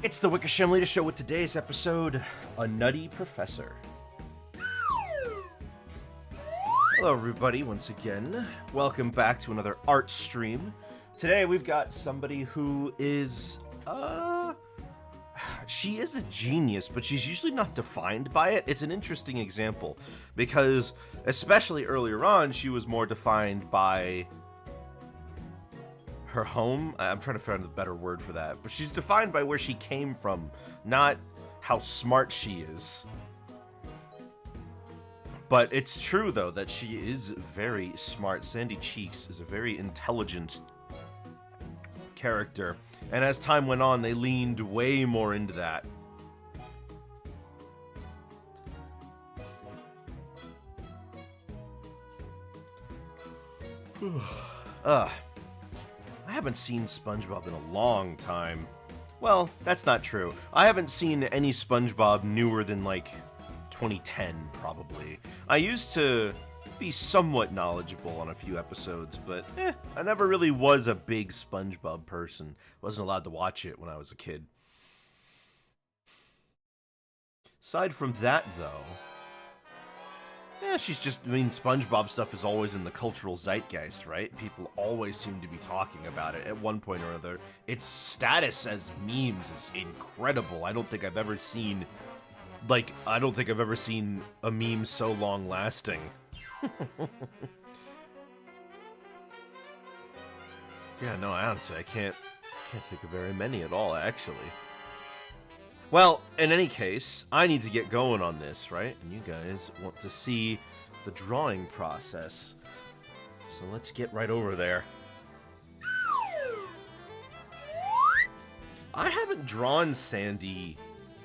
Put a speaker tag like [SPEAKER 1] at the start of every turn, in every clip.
[SPEAKER 1] It's the Wickersham Leader Show with today's episode, A Nutty Professor. Hello everybody, once again. Welcome back to another art stream. Today we've got somebody who is, she is a genius, but she's usually not defined by it. It's an interesting example, because especially earlier on, she was more defined by her home. I'm trying to find a better word for that, but she's defined by where she came from, not how smart she is. But it's true, though, that she is very smart. Sandy Cheeks is a very intelligent character, and as time went on, they leaned way more into that. I haven't seen SpongeBob in a long time. Well, that's not true. I haven't seen any SpongeBob newer than, like, 2010, probably. I used to be somewhat knowledgeable on a few episodes, but, I never really was a big SpongeBob person. Wasn't allowed to watch it when I was a kid. Aside from that, though, she's just, SpongeBob stuff is always in the cultural zeitgeist, right? People always seem to be talking about it at one point or another. Its status as memes is incredible. I don't think I've ever seen, a meme so long-lasting. Yeah, no, honestly, I can't think of very many at all, actually. Well, in any case, I need to get going on this, right? And you guys want to see the drawing process. So let's get right over there. I haven't drawn Sandy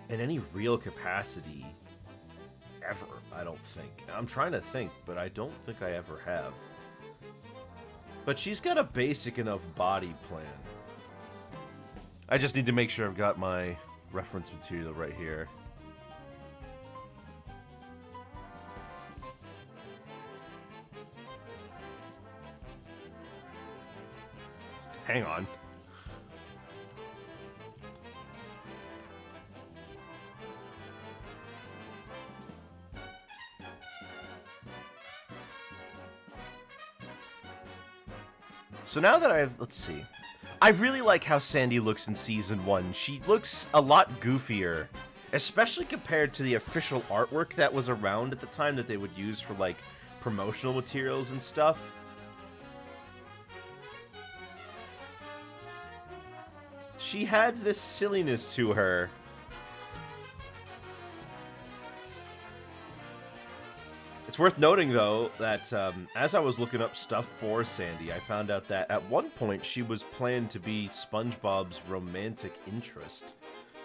[SPEAKER 1] in any real capacity ever, I don't think. I'm trying to think, but I don't think I ever have. But she's got a basic enough body plan. I just need to make sure I've got my reference material right here. Hang on. So now that let's see. I really like how Sandy looks in Season 1. She looks a lot goofier, especially compared to the official artwork that was around at the time that they would use for, like, promotional materials and stuff. She had this silliness to her. It's worth noting, though, that as I was looking up stuff for Sandy, I found out that at one point she was planned to be SpongeBob's romantic interest,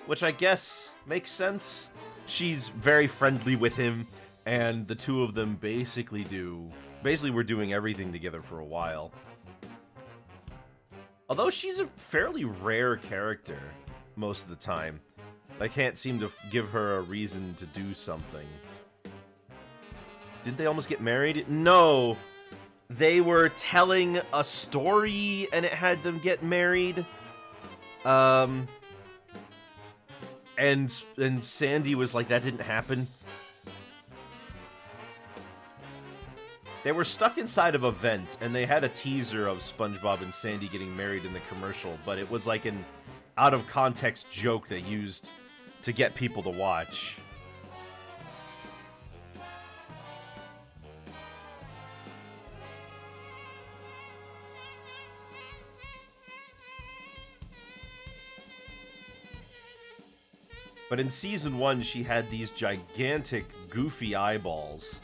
[SPEAKER 1] which I guess makes sense. She's very friendly with him, and the two of them basically were doing everything together for a while. Although she's a fairly rare character most of the time. I can't seem to give her a reason to do something. Didn't they almost get married? No. They were telling a story and it had them get married. And Sandy was like, that didn't happen. They were stuck inside of a vent and they had a teaser of SpongeBob and Sandy getting married in the commercial, but it was like an out of context joke they used to get people to watch. But in Season 1, she had these gigantic, goofy eyeballs.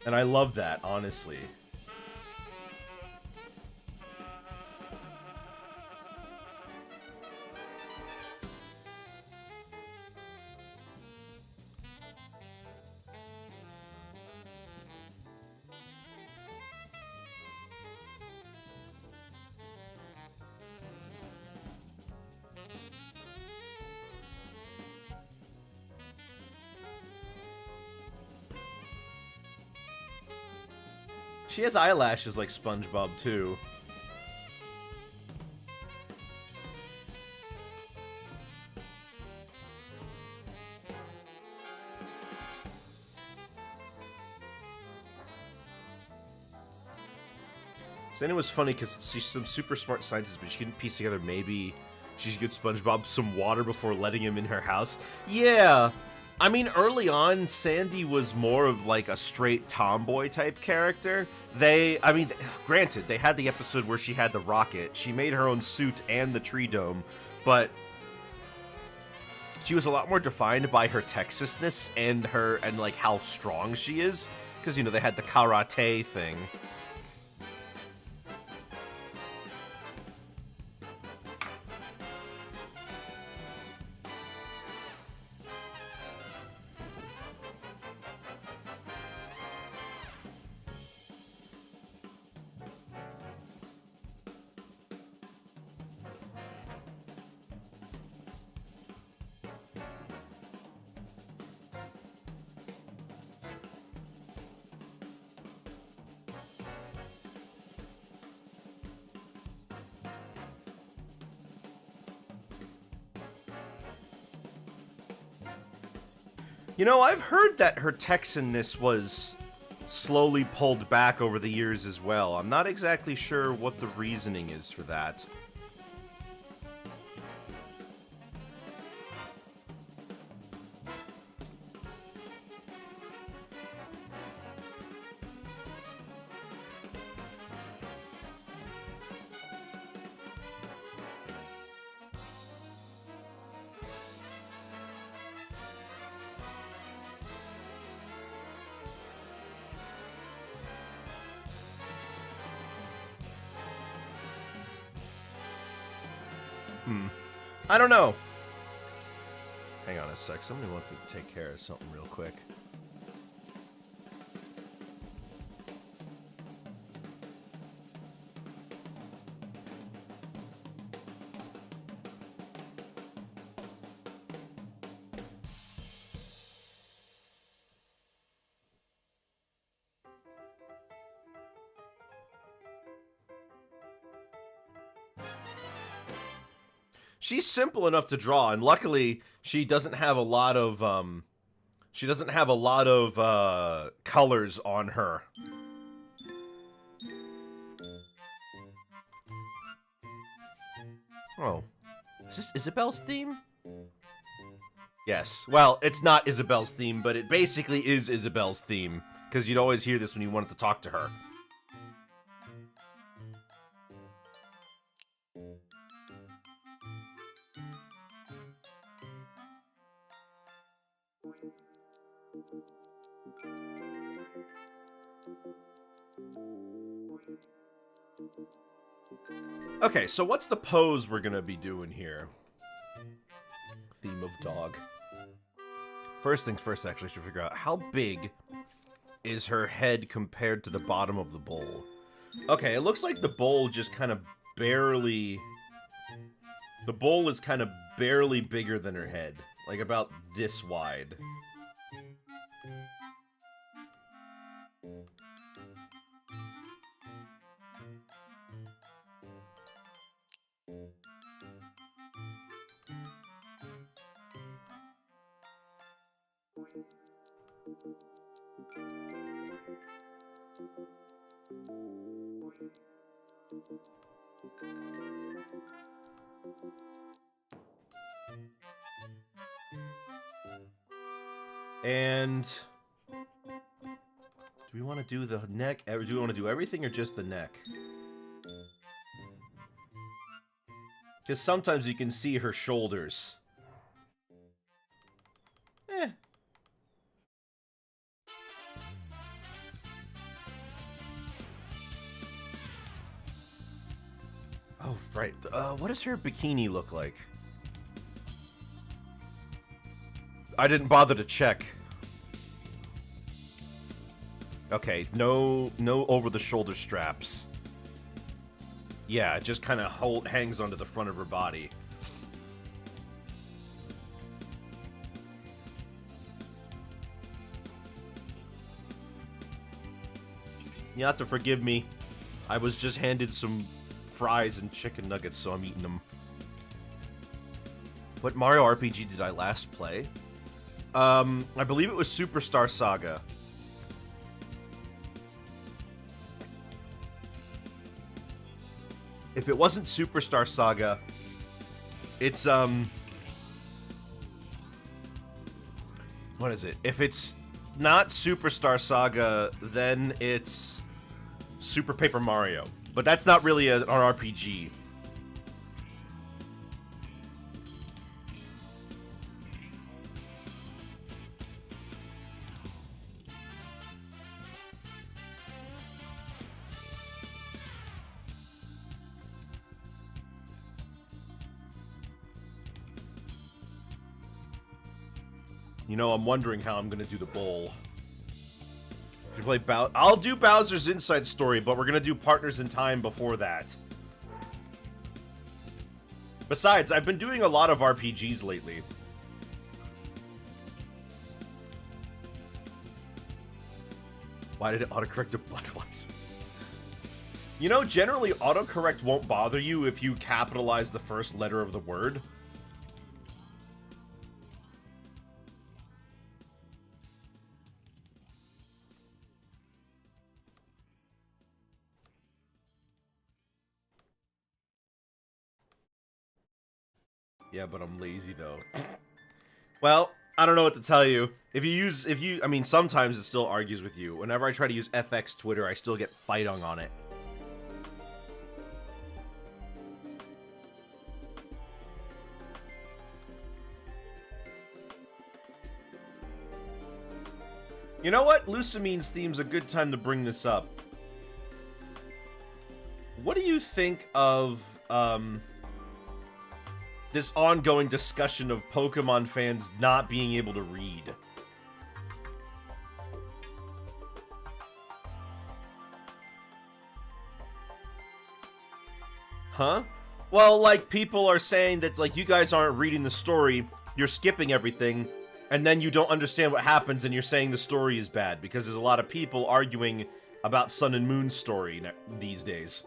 [SPEAKER 1] And I love that, honestly. She has eyelashes like SpongeBob, too. Sandy was funny because she's some super smart scientist, but she couldn't piece together maybe she's give SpongeBob some water before letting him in her house. Yeah. I mean, early on, Sandy was more of like a straight tomboy type character. Granted, they had the episode where she had the rocket. She made her own suit and the tree dome, but she was a lot more defined by her Texasness and like how strong she is. Because, you know, they had the karate thing. You know, I've heard that her Texanness was slowly pulled back over the years as well. I'm not exactly sure what the reasoning is for that. I don't know. Hang on a sec. Somebody wants me to take care of something real quick. She's simple enough to draw, and luckily she doesn't have a lot of colors on her. Oh, is this Isabel's theme? Yes. Well, it's not Isabel's theme, but it basically is Isabel's theme, because you'd always hear this when you wanted to talk to her. Okay, so what's the pose we're gonna be doing here? Theme of dog. First things first, actually, I should figure out how big is her head compared to the bottom of the bowl. Okay, it looks like the bowl just kind of barely... The bowl is kind of barely bigger than her head. Like about this wide. And do we want to do the neck? Do we want to do everything or just the neck? Because sometimes you can see her shoulders. Oh, right. What does her bikini look like? I didn't bother to check. Okay, no over-the-shoulder straps. Yeah, it just kind of hangs onto the front of her body. You have to forgive me. I was just handed some fries and chicken nuggets, so I'm eating them. What Mario RPG did I last play? I believe it was Superstar Saga. If it wasn't Superstar Saga, it's, what is it? If it's not Superstar Saga, then it's Super Paper Mario. But that's not really an RPG. You know, I'm wondering how I'm gonna do the bowl. Should play I'll do Bowser's Inside Story, but we're gonna do Partners in Time before that. Besides, I've been doing a lot of RPGs lately. Why did it autocorrect to Bloodwise? You know, generally autocorrect won't bother you if you capitalize the first letter of the word. Yeah, but I'm lazy though. Well, I don't know what to tell you. I mean, sometimes it still argues with you. Whenever I try to use FX Twitter, I still get fighting on it. You know what? Lucamine's theme's a good time to bring this up. What do you think of, this ongoing discussion of Pokemon fans not being able to read? Huh? Well, like, people are saying that, like, you guys aren't reading the story, you're skipping everything, and then you don't understand what happens and you're saying the story is bad, because there's a lot of people arguing about Sun and Moon's story these days.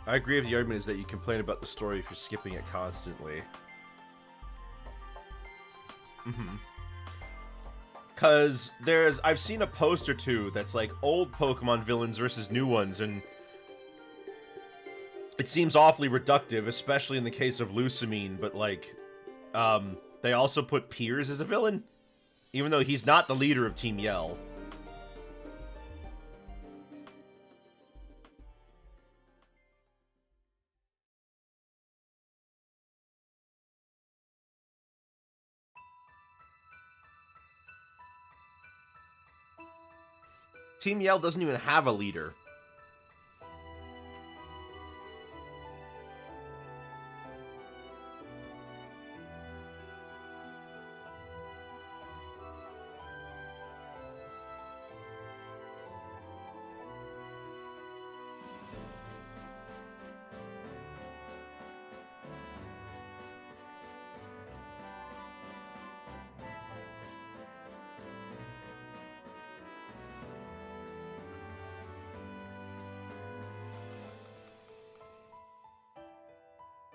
[SPEAKER 1] I agree with the argument is that you complain about the story if you're skipping it constantly. Cause I've seen a post or two that's like old Pokemon villains versus new ones, and it seems awfully reductive, especially in the case of Lucamine, but like, they also put Piers as a villain, even though he's not the leader of Team Yell. Team Yell doesn't even have a leader.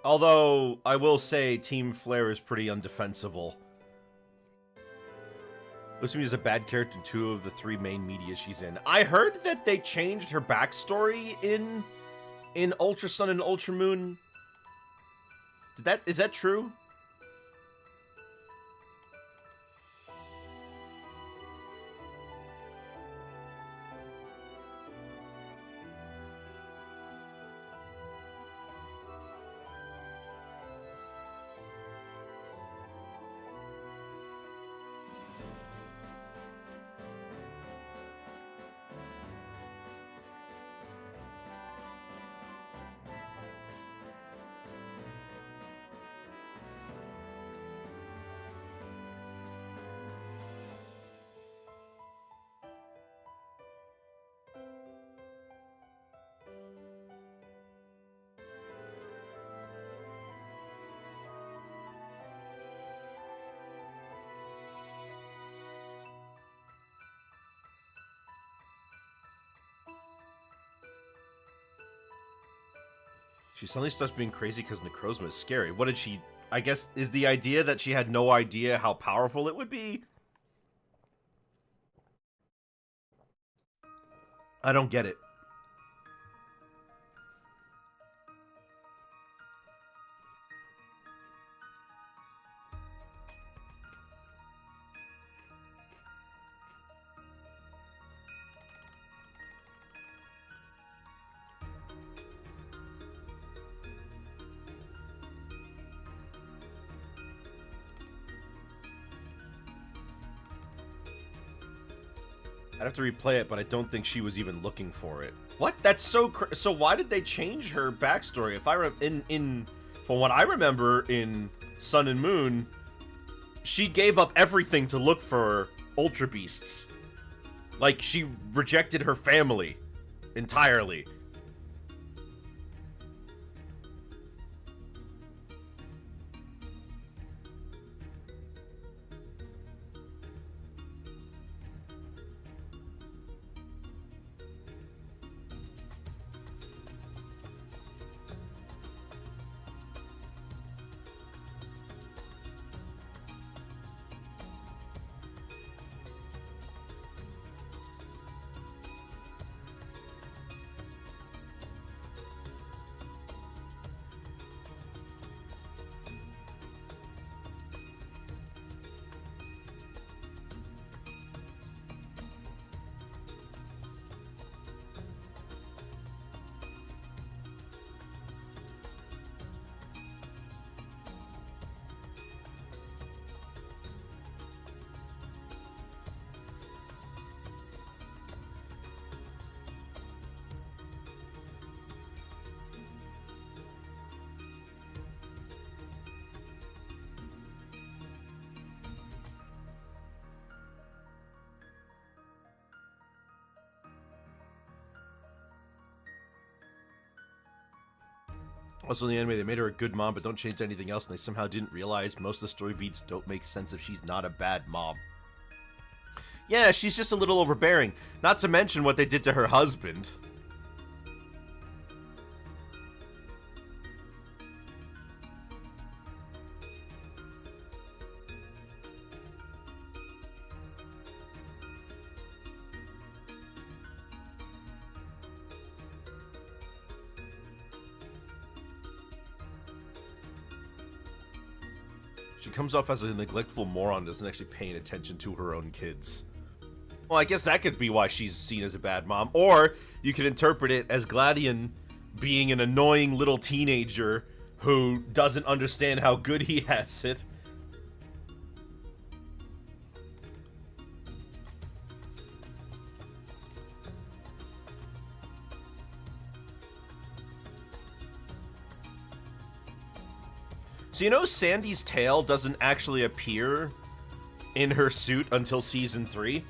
[SPEAKER 1] Although, I will say, Team Flare is pretty undefensible. Lucamine is a bad character in 2 of the 3 main media she's in. I heard that they changed her backstory in Ultra Sun and Ultra Moon. Is that true? She suddenly starts being crazy because Necrozma is scary. What did she... I guess, is the idea that she had no idea how powerful it would be? I don't get it. I'd have to replay it, but I don't think she was even looking for it. What? That's so so why did they change her backstory? If I from what I remember in Sun and Moon, she gave up everything to look for Ultra Beasts. Like, she rejected her family entirely. Also, in the anime, they made her a good mom, but don't change anything else, and they somehow didn't realize most of the story beats don't make sense if she's not a bad mom. Yeah, she's just a little overbearing. Not to mention what they did to her husband. She comes off as a neglectful moron, doesn't actually paying attention to her own kids. Well, I guess that could be why she's seen as a bad mom. Or you could interpret it as Gladion being an annoying little teenager who doesn't understand how good he has it. So you know Sandy's tail doesn't actually appear in her suit until Season 3?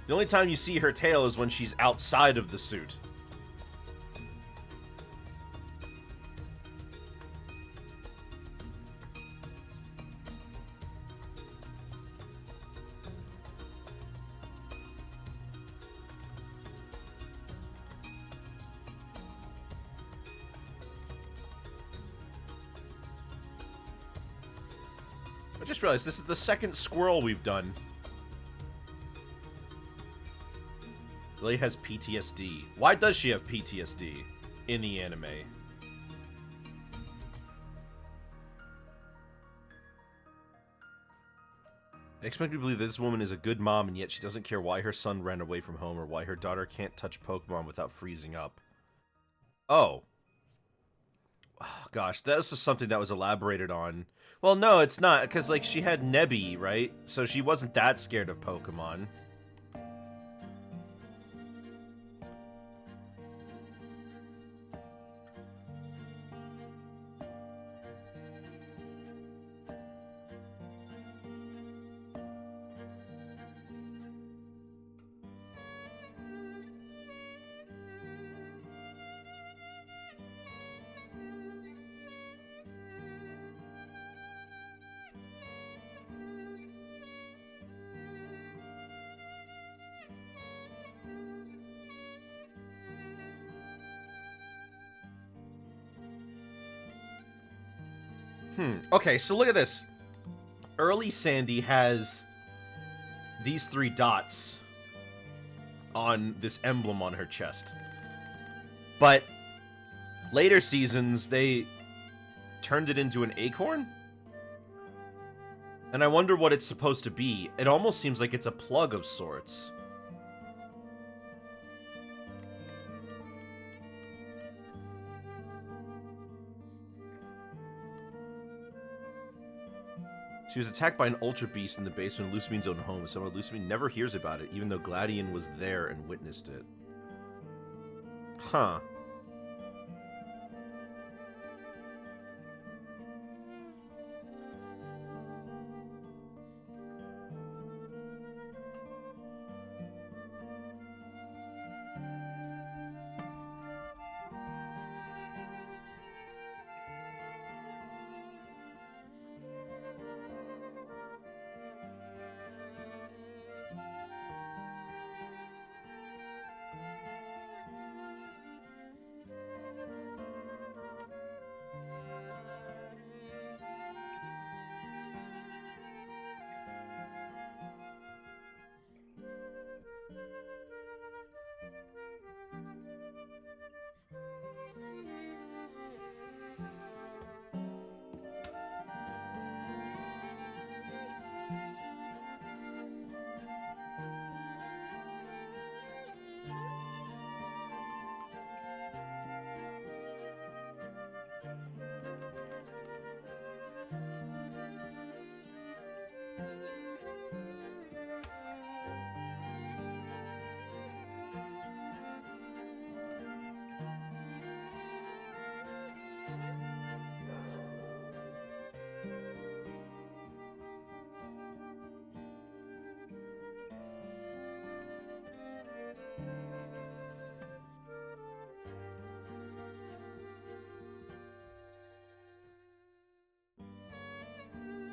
[SPEAKER 1] The only time you see her tail is when she's outside of the suit. I just realized this is the second squirrel we've done. Lily has PTSD. Why does she have PTSD in the anime? I expect you to believe that this woman is a good mom, and yet she doesn't care why her son ran away from home or why her daughter can't touch Pokemon without freezing up. Oh. Oh gosh, that was just something that was elaborated on. Well, no, it's not, because, like, she had Nebby, right? So she wasn't that scared of Pokemon. Okay, so look at this. Early Sandy has these 3 dots on this emblem on her chest. But later seasons, they turned it into an acorn? And I wonder what it's supposed to be. It almost seems like it's a plug of sorts. She was attacked by an Ultra Beast in the basement of Lucimine's own home. Somehow Lucimine never hears about it, even though Gladion was there and witnessed it. Huh.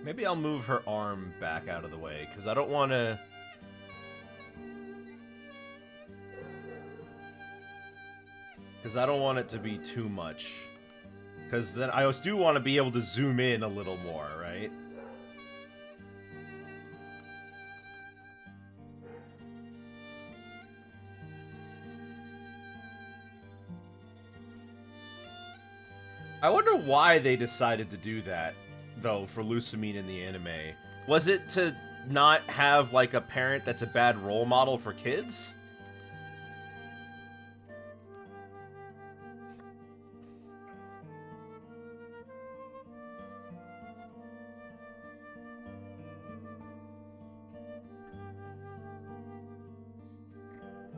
[SPEAKER 1] Maybe I'll move her arm back out of the way, because I don't want to... Because I don't want it to be too much. Because then I do want to be able to zoom in a little more, right? I wonder why they decided to do that, though, for Lucimine in the anime. Was it to not have, like, a parent that's a bad role model for kids?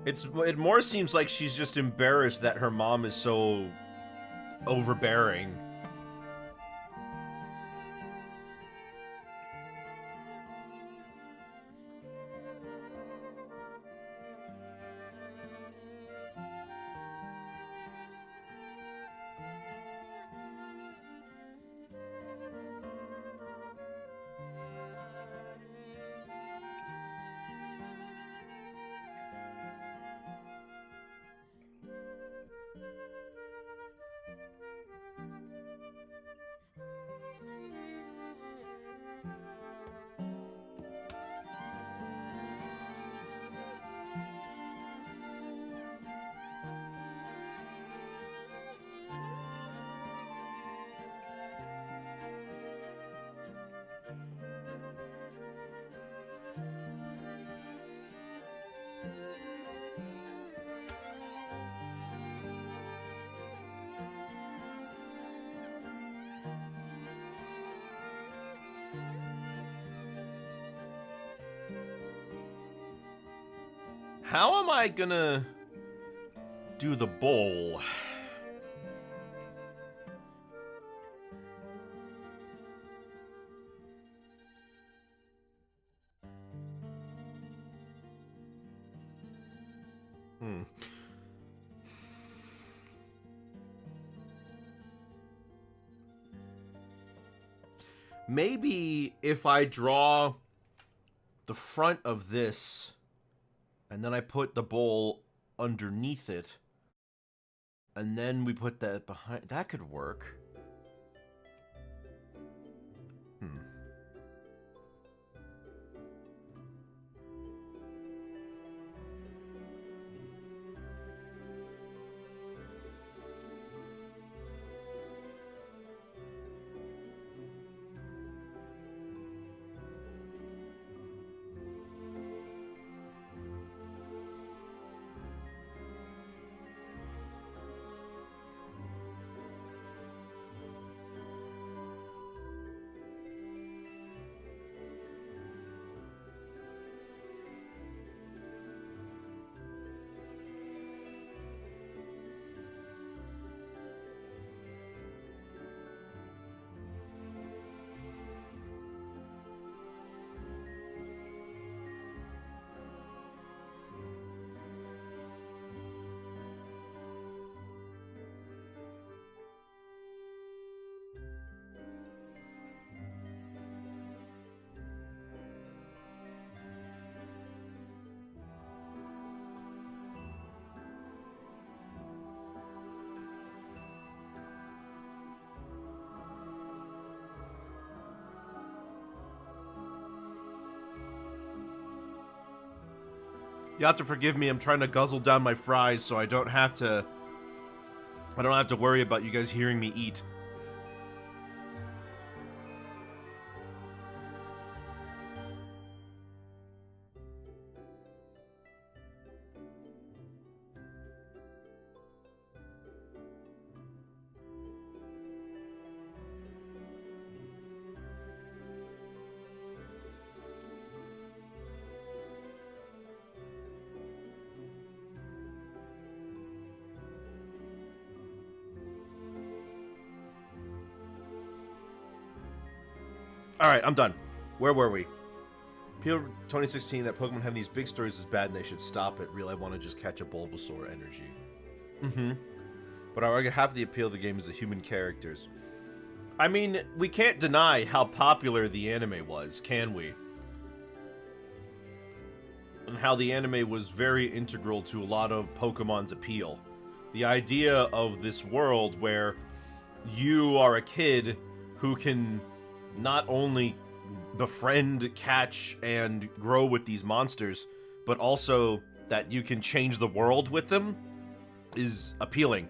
[SPEAKER 1] It more seems like she's just embarrassed that her mom is so overbearing. How am I gonna do the bowl? Maybe if I draw the front of this and then I put the bowl underneath it and then we put that behind, that could work. You have to forgive me, I'm trying to guzzle down my fries so I don't have to worry about you guys hearing me eat. Alright, I'm done. Where were we? People 2016 that Pokemon have these big stories is bad and they should stop it. Real, I want to just catch a Bulbasaur energy. Mm-hmm. But I argue half the appeal of the game is the human characters. I mean, we can't deny how popular the anime was, can we? And how the anime was very integral to a lot of Pokemon's appeal. The idea of this world where you are a kid who can not only befriend, catch, and grow with these monsters, but also that you can change the world with them is appealing.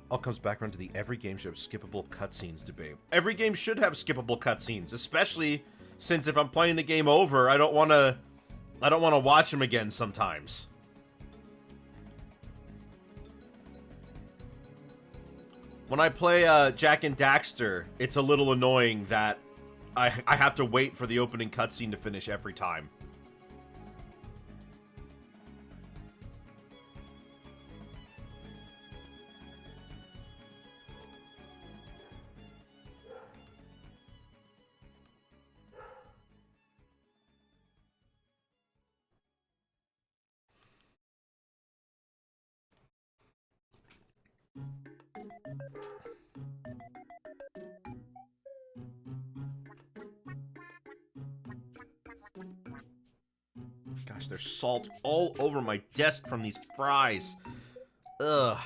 [SPEAKER 1] All comes back around to the every game should have skippable cutscenes debate. Every game should have skippable cutscenes, especially since if I'm playing the game over, I don't want to watch them again sometimes. When I play Jak and Daxter, it's a little annoying that I have to wait for the opening cutscene to finish every time. Gosh, there's salt all over my desk from these fries. Ugh.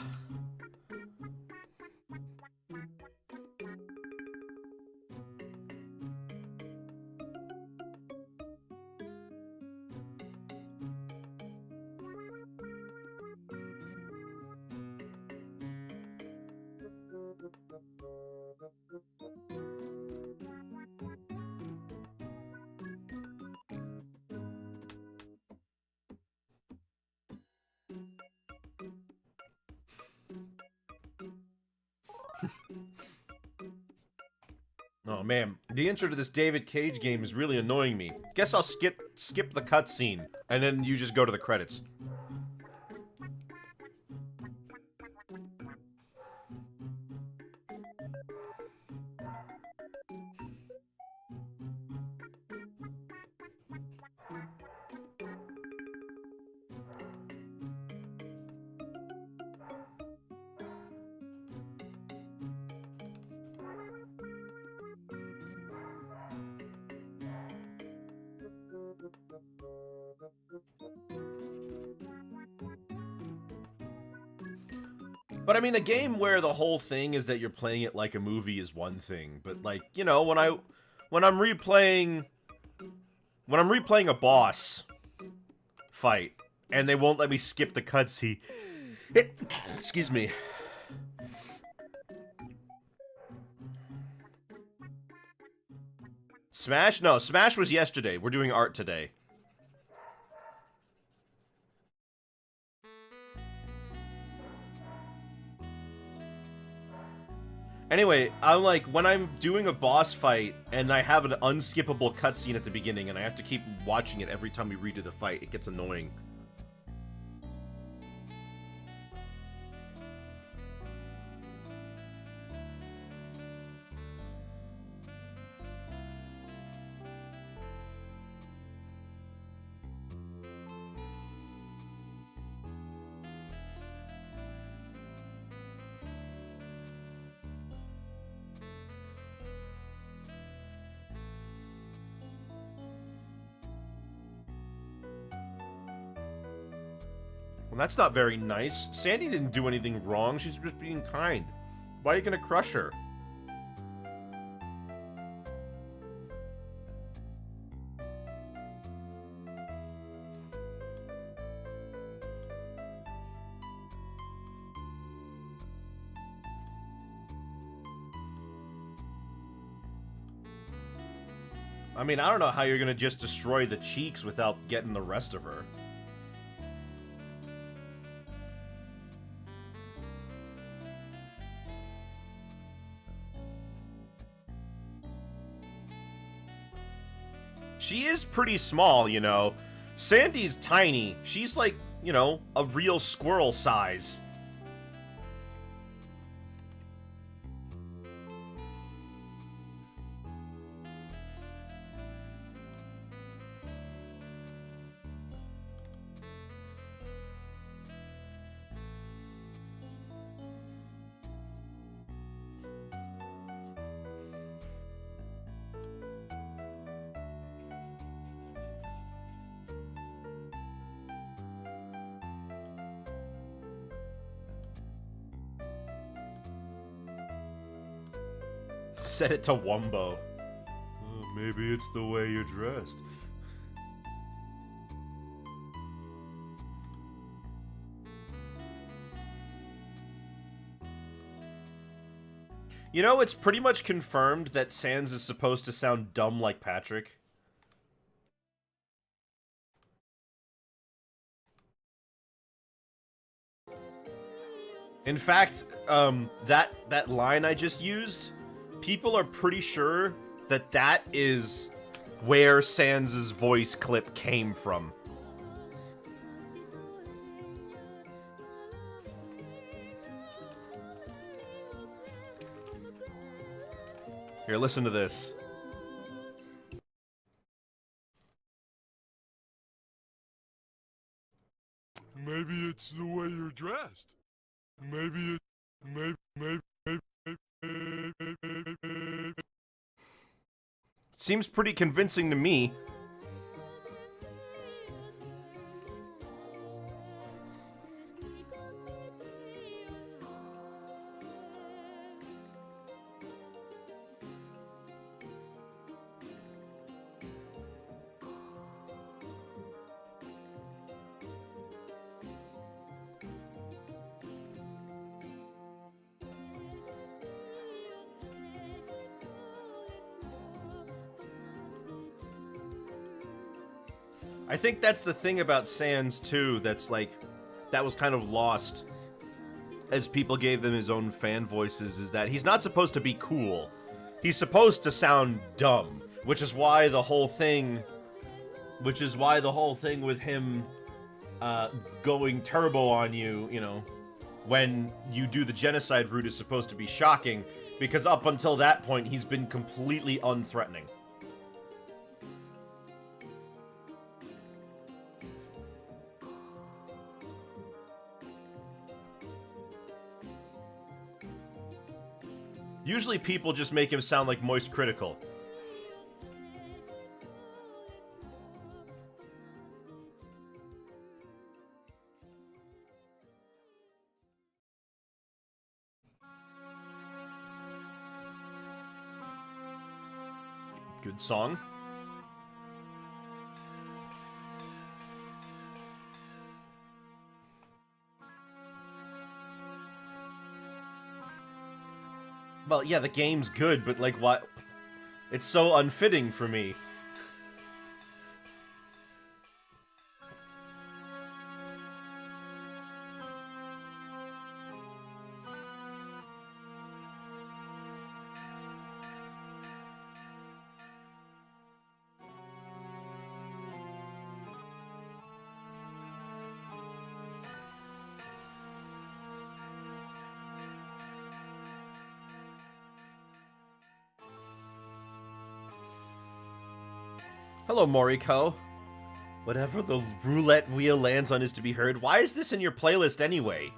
[SPEAKER 1] Oh man, the intro to this David Cage game is really annoying me. Guess I'll skip the cutscene, and then you just go to the credits. But I mean, a game where the whole thing is that you're playing it like a movie is one thing. But like, you know, when I'm replaying a boss fight and they won't let me skip the cutscene. Excuse me. Smash? No, Smash was yesterday. We're doing art today. Anyway, I'm like, when I'm doing a boss fight and I have an unskippable cutscene at the beginning and I have to keep watching it every time we redo the fight, it gets annoying. Well, that's not very nice. Sandy didn't do anything wrong. She's just being kind. Why are you gonna crush her? I mean, I don't know how you're gonna just destroy the cheeks without getting the rest of her. She is pretty small, you know. Sandy's tiny. She's like, you know, a real squirrel size. Set it to Wumbo. Oh, maybe it's the way you're dressed. You know, it's pretty much confirmed that Sans is supposed to sound dumb like Patrick. In fact, that line I just used, people are pretty sure that that is where Sans' voice clip came from. Here, listen to this.
[SPEAKER 2] Maybe it's the way you're dressed. Maybe it... Maybe...
[SPEAKER 1] Seems pretty convincing to me. I think that's the thing about Sans too, that's like, that was kind of lost as people gave them his own fan voices, is that he's not supposed to be cool. He's supposed to sound dumb, which is why the whole thing with him going turbo on you, you know, when you do the genocide route is supposed to be shocking, because up until that point, he's been completely unthreatening. Usually people just make him sound like Moist Critical. Good song. Well, yeah, the game's good, but, like, what? It's so unfitting for me. Hello, Moriko. Whatever the roulette wheel lands on is to be heard. Why is this in your playlist anyway?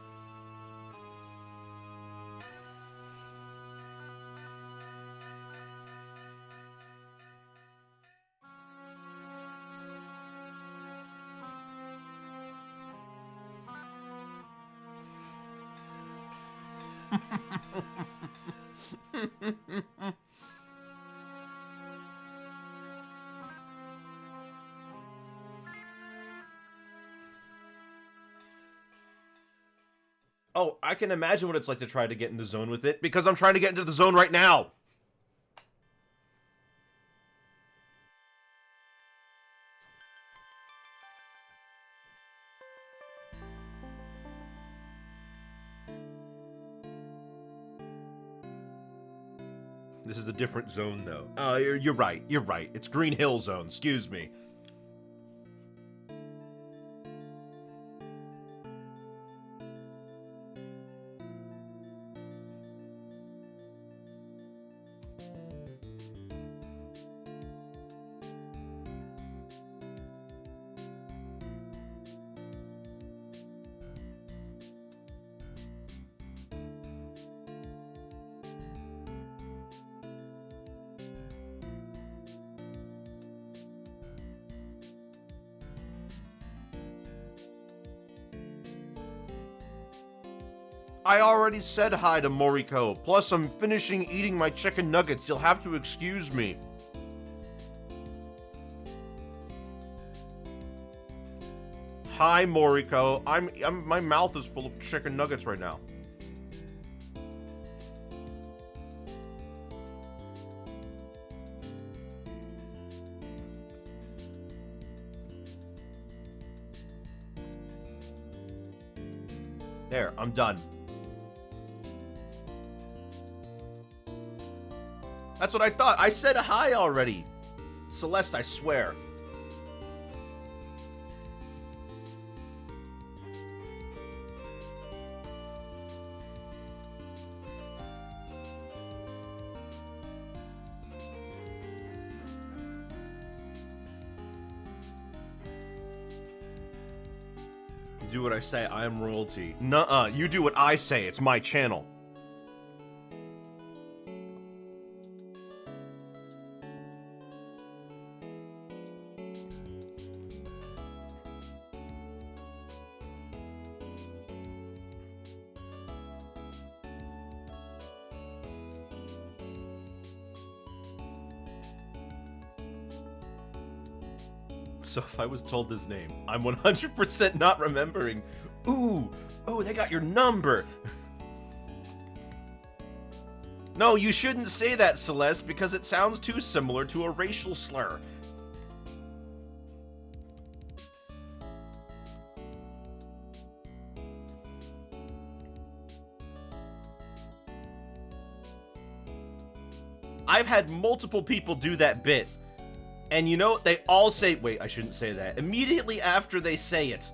[SPEAKER 1] Oh, I can imagine what it's like to try to get in the zone with it, because I'm trying to get into the zone right now! This is a different zone, though. Oh, you're right, you're right. It's Green Hill Zone, excuse me. I already said hi to Moriko. Plus, I'm finishing eating my chicken nuggets. You'll have to excuse me. Hi, Moriko. My mouth is full of chicken nuggets right now. There, I'm done. That's what I thought. I said hi already. Celeste, I swear. You do what I say, I am royalty. Nuh-uh, you do what I say, it's my channel. So if I was told his name, I'm 100% not remembering. Ooh, oh, they got your number. No, you shouldn't say that, Celeste, because it sounds too similar to a racial slur. I've had multiple people do that bit. And you know, they all say, wait, I shouldn't say that. Immediately after they say it.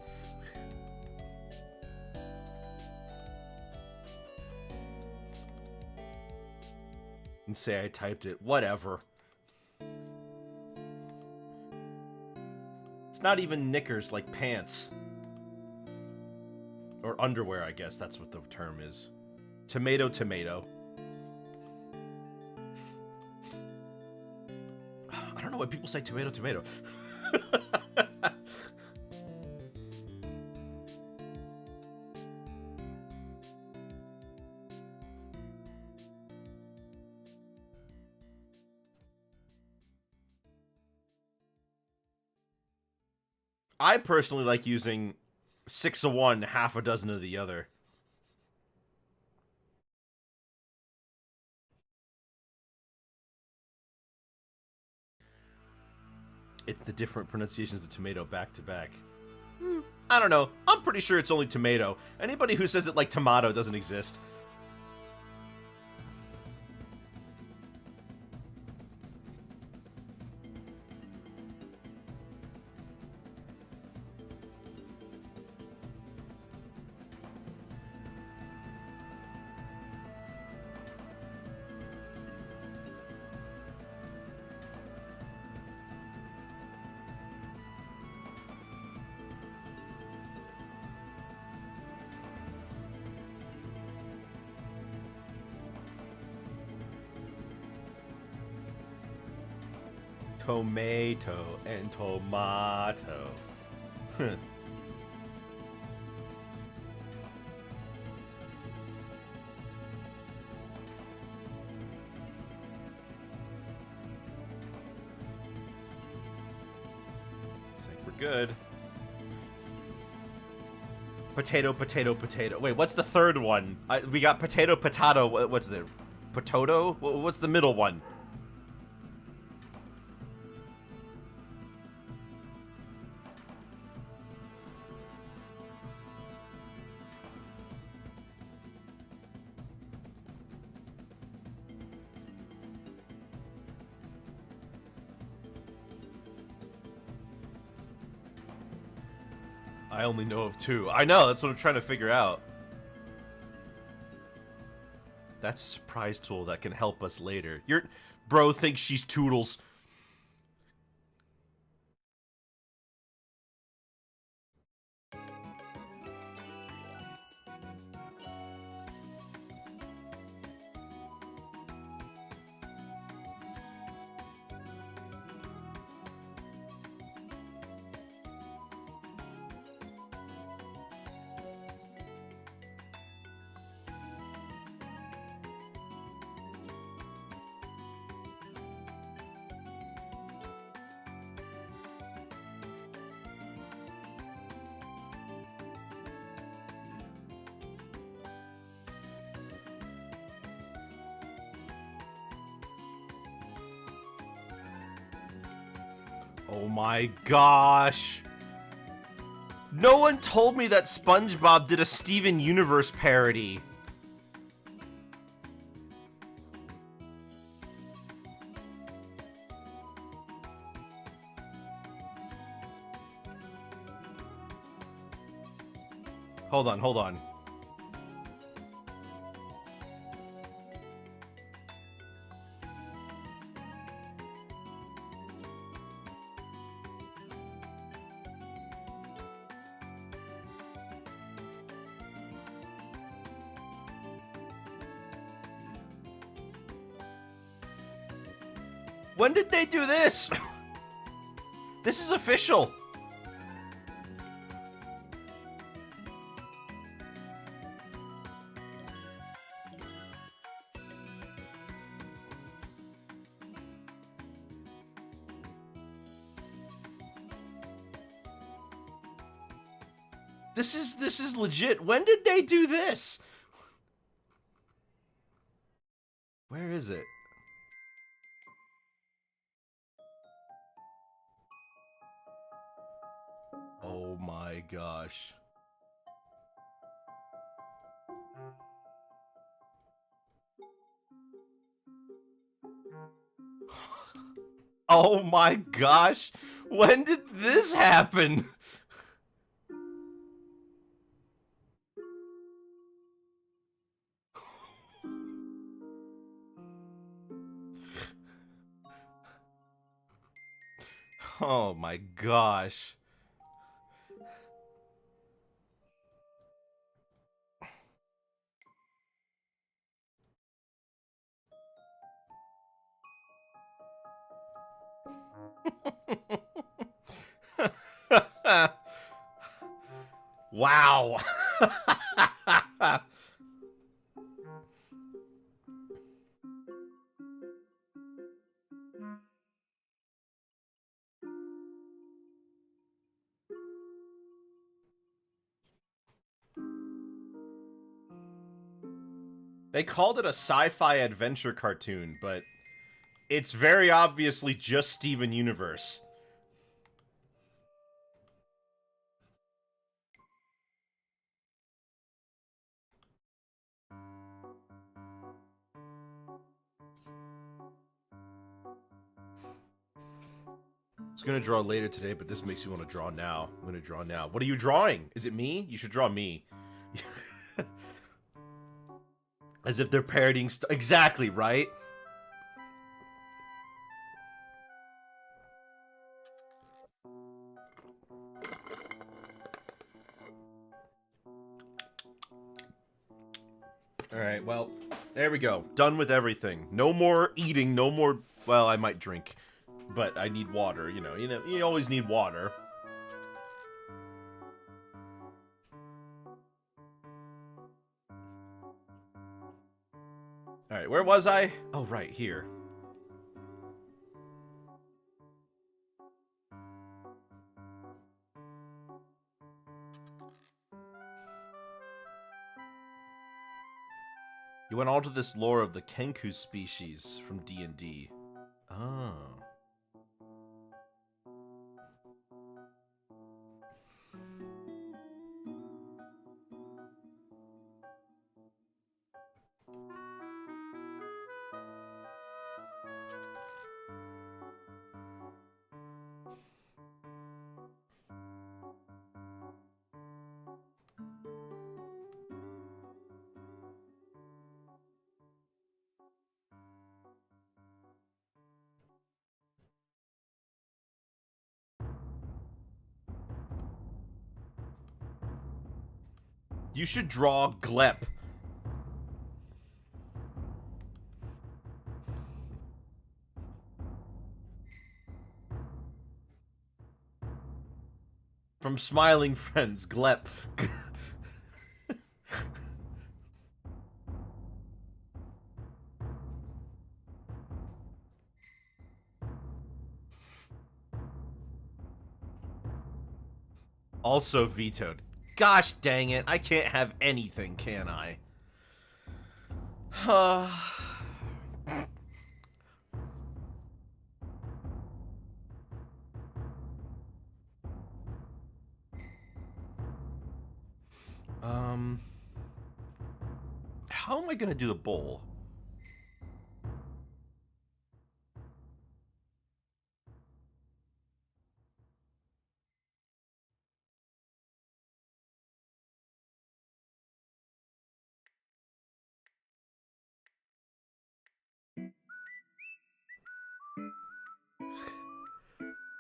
[SPEAKER 1] And say I typed it. Whatever. It's not even knickers, like pants. Or underwear, I guess that's what the term is. Tomato, tomato. I don't know why people say tomato, tomato. I personally like using 6 of one, half a dozen of the other. It's the different pronunciations of tomato back to back. I don't know. I'm pretty sure it's only tomato. Anybody who says it like tomato doesn't exist. Tomato and tomato. I think we're good. Potato, potato, potato. Wait, what's the third one? We got potato, potato. What's the... Potato? What's the middle one? I only know of two. I know, that's what I'm trying to figure out. That's a surprise tool that can help us later. Your bro thinks she's Toodles. Oh my gosh. No one told me that SpongeBob did a Steven Universe parody. Hold on, hold on. When did they do this? This is official. This is legit. When did they do this? Where is it? Oh my gosh. Oh my gosh! When did this happen? Oh my gosh. Wow. They called it a sci-fi adventure cartoon, but it's very obviously just Steven Universe. I was gonna draw later today, but this makes you want to draw now. I'm gonna draw now. What are you drawing? Is it me? You should draw me. As if they're parodying exactly, right? Alright, well, there we go. Done with everything. No more eating, no more... Well, I might drink. But I need water, you know. You always need water. Alright, where was I? Oh, right, here. You went all to this lore of the Kenku species from D&D. Oh. You should draw Glep. From Smiling Friends, Glep. Also vetoed. Gosh dang it, I can't have anything, can I? How am I gonna do the bowl?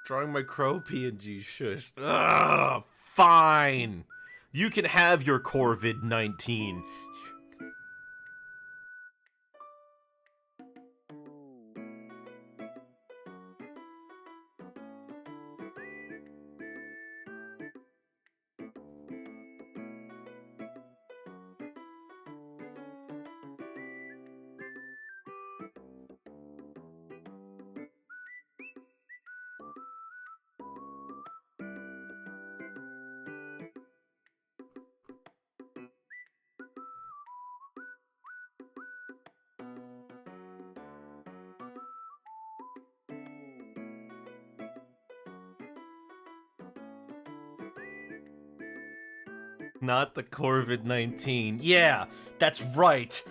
[SPEAKER 1] Drawing my crow PNG, shush. Ugh, fine. You can have your Corvid-19. Not the Corvid-19. Yeah, that's right.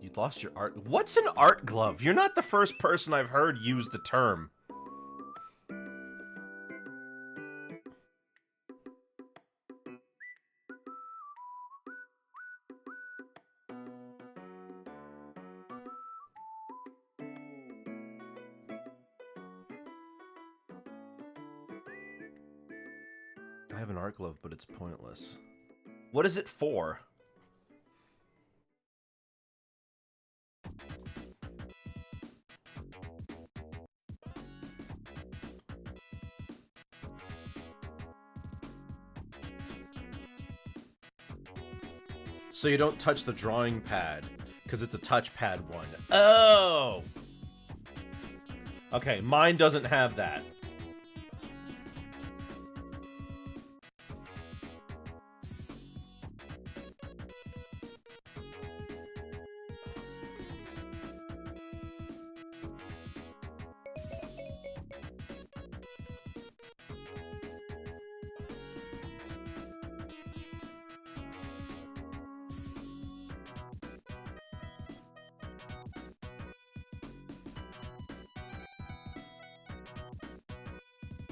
[SPEAKER 1] You lost your art. What's an art glove? You're not the first person I've heard use the term. I have an art glove, but it's pointless. What is it for? So you don't touch the drawing pad, because it's a touchpad one. Oh! Okay, mine doesn't have that.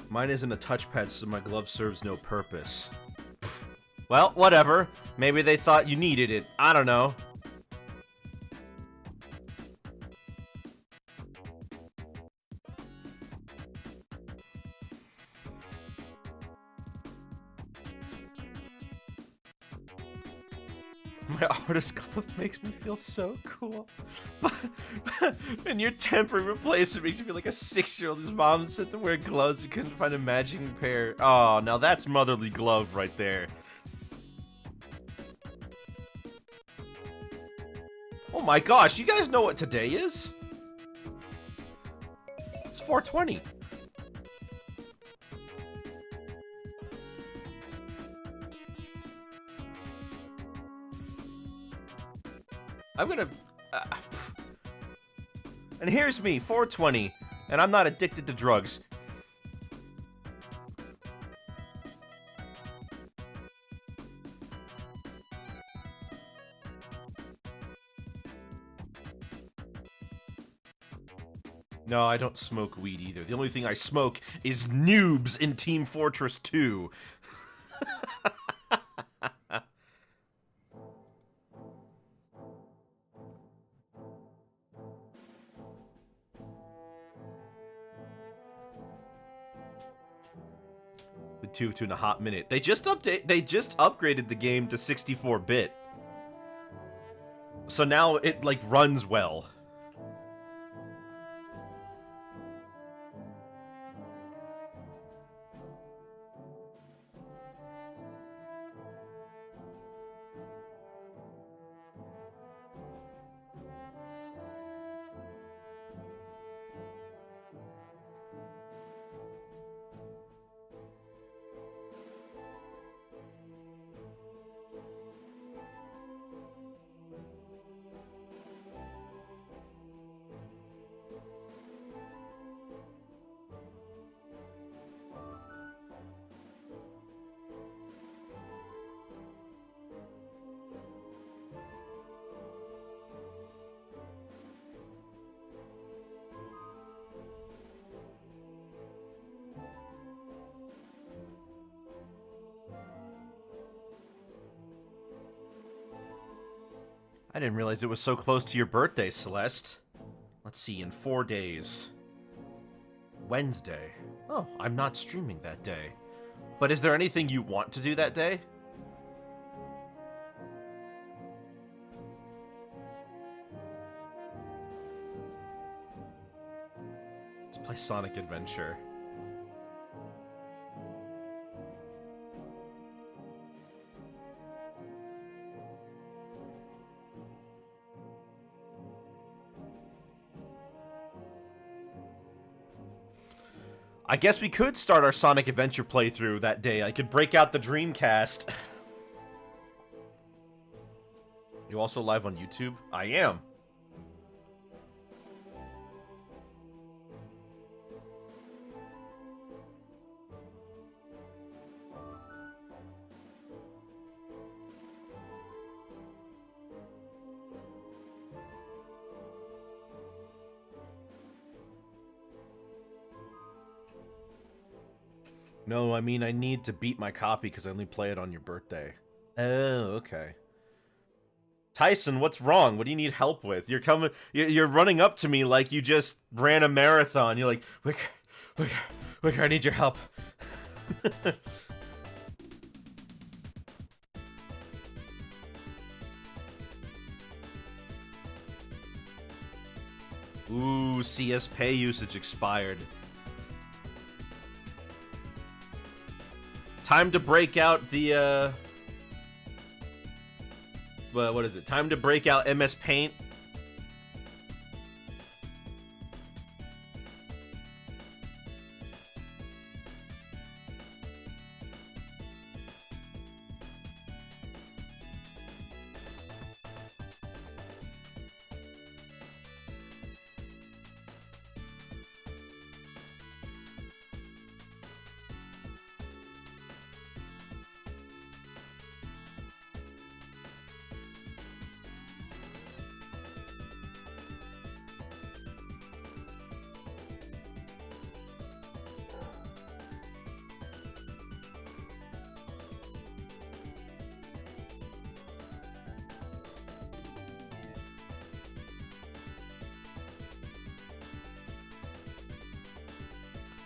[SPEAKER 1] Mine isn't a touchpad, so my glove serves no purpose. Pfft. Well, whatever. Maybe they thought you needed it. I don't know. My artist glove makes me feel so cool. And your temporary replacement makes you feel like a 6-year-old whose mom said to wear gloves and couldn't find a matching pair. Oh, now that's motherly glove right there. Oh my gosh, you guys know what today is? It's 420. I'm gonna... and here's me, 420, and I'm not addicted to drugs. No, I don't smoke weed either. The only thing I smoke is noobs in Team Fortress 2. Two in a hot minute. They just upgraded the game to 64-bit. So now it like runs well. I didn't realize it was so close to your birthday, Celeste. Let's see, in 4 days. Wednesday. Oh, I'm not streaming that day. But is there anything you want to do that day? Let's play Sonic Adventure. I guess we could start our Sonic Adventure playthrough that day. I could break out the Dreamcast. You also live on YouTube? I am. No, I mean I need to beat my copy because I only play it on your birthday. Oh, okay. Tyson, what's wrong? What do you need help with? You're running up to me like you just ran a marathon. You're like, Wicker, I need your help. Ooh, CS pay usage expired. Time to break out the, what is it? Time to break out MS Paint.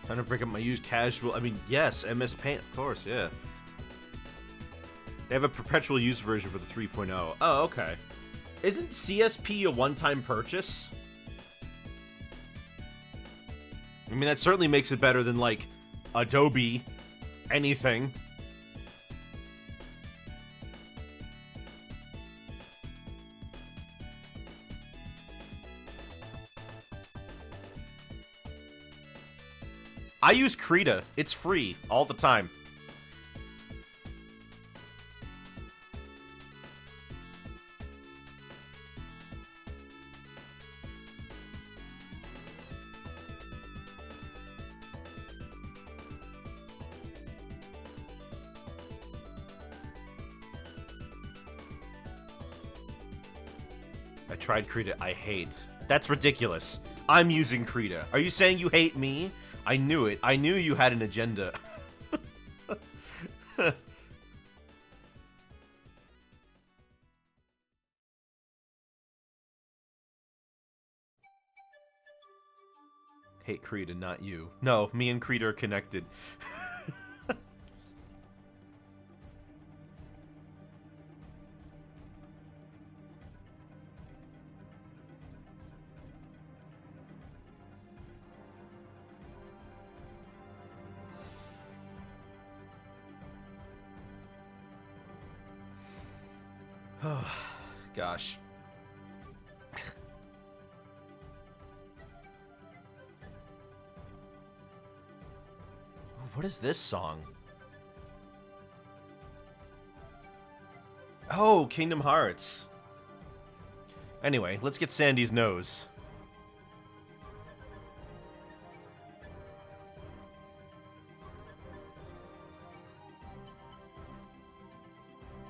[SPEAKER 1] Trying to break up my used casual. I mean, yes, MS Paint, of course, yeah. They have a perpetual use version for the 3.0. Oh, okay. Isn't CSP a one-time purchase? I mean, that certainly makes it better than, like, Adobe anything. I use Krita. It's free all the time. I tried Krita. I hate. That's ridiculous. I'm using Krita. Are you saying you hate me? I knew it. I knew you had an agenda. Hate Krita, not you. No, me and Krita are connected. Oh, gosh. What is this song? Oh, Kingdom Hearts. Anyway, let's get Sandy's nose.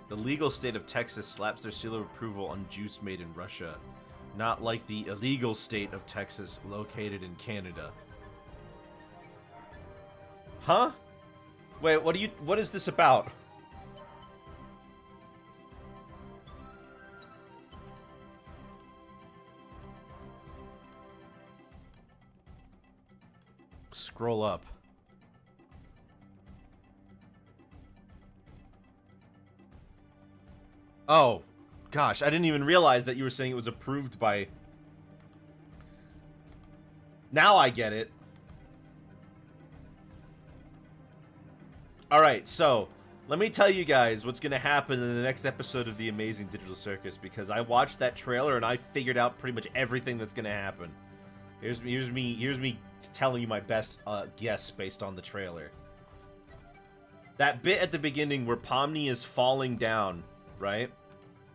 [SPEAKER 1] The legal state of Texas slaps their seal of approval on juice made in Russia, not like the illegal state of Texas located in Canada. Huh? Wait, what is this about? Scroll up. Oh, gosh, I didn't even realize that you were saying it was approved by... Now I get it. Alright, so, let me tell you guys what's going to happen in the next episode of The Amazing Digital Circus, because I watched that trailer and I figured out pretty much everything that's going to happen. Here's me telling you my best guess based on the trailer. That bit at the beginning where Pomni is falling down, right?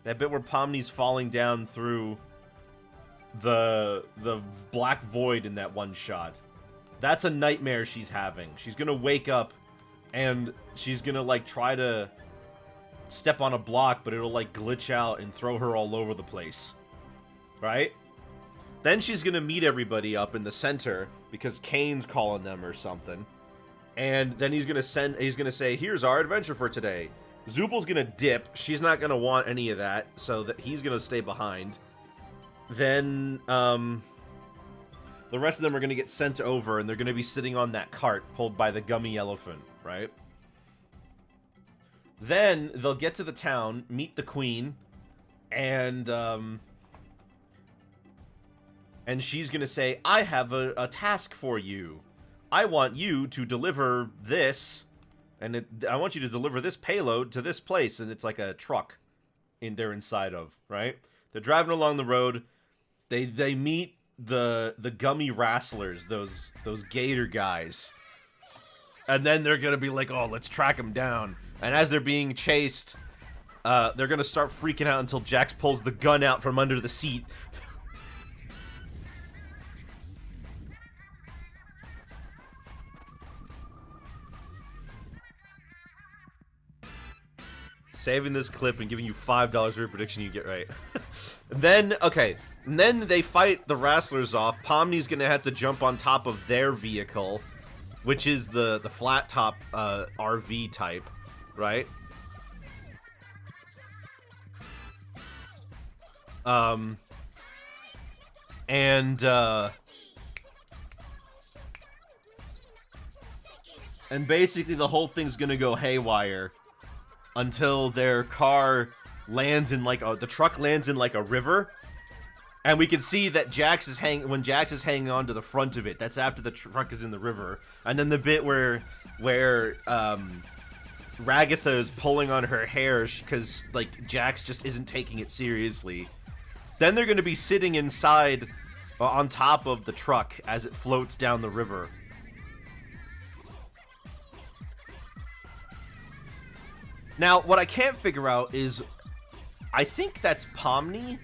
[SPEAKER 1] That bit where Pomni's falling down through the black void in that one shot. That's a nightmare she's having. She's gonna wake up and she's gonna like try to step on a block, but it'll like glitch out and throw her all over the place. Right? Then she's gonna meet everybody up in the center because Kane's calling them or something. And then he's gonna say, here's our adventure for today. Zubal's gonna dip. She's not gonna want any of that, so that he's gonna stay behind. Then, the rest of them are gonna get sent over, and they're gonna be sitting on that cart pulled by the gummy elephant, right? Then, they'll get to the town, meet the queen, and she's gonna say, I have a task for you. I want you to deliver this, and I want you to deliver this payload to this place, and it's like a truck they're inside of, right? They're driving along the road. They meet the gummy wrestlers, those gator guys. And then they're gonna be like, oh, let's track them down. And as they're being chased, they're gonna start freaking out until Jax pulls the gun out from under the seat. Saving this clip and giving you $5 for every prediction you get right. Then they fight the wrestlers off. Pomni's gonna have to jump on top of their vehicle, which is the flat top RV type, right? And basically the whole thing's gonna go haywire until their car lands in the truck lands in like a river, and we can see that Jax is hanging on to the front of it. That's after the truck is in the river, and then the bit where Ragatha is pulling on her hair because like Jax just isn't taking it seriously. Then they're going to be sitting inside on top of the truck as it floats down the river. Now, what I can't figure out is, I think that's Pomni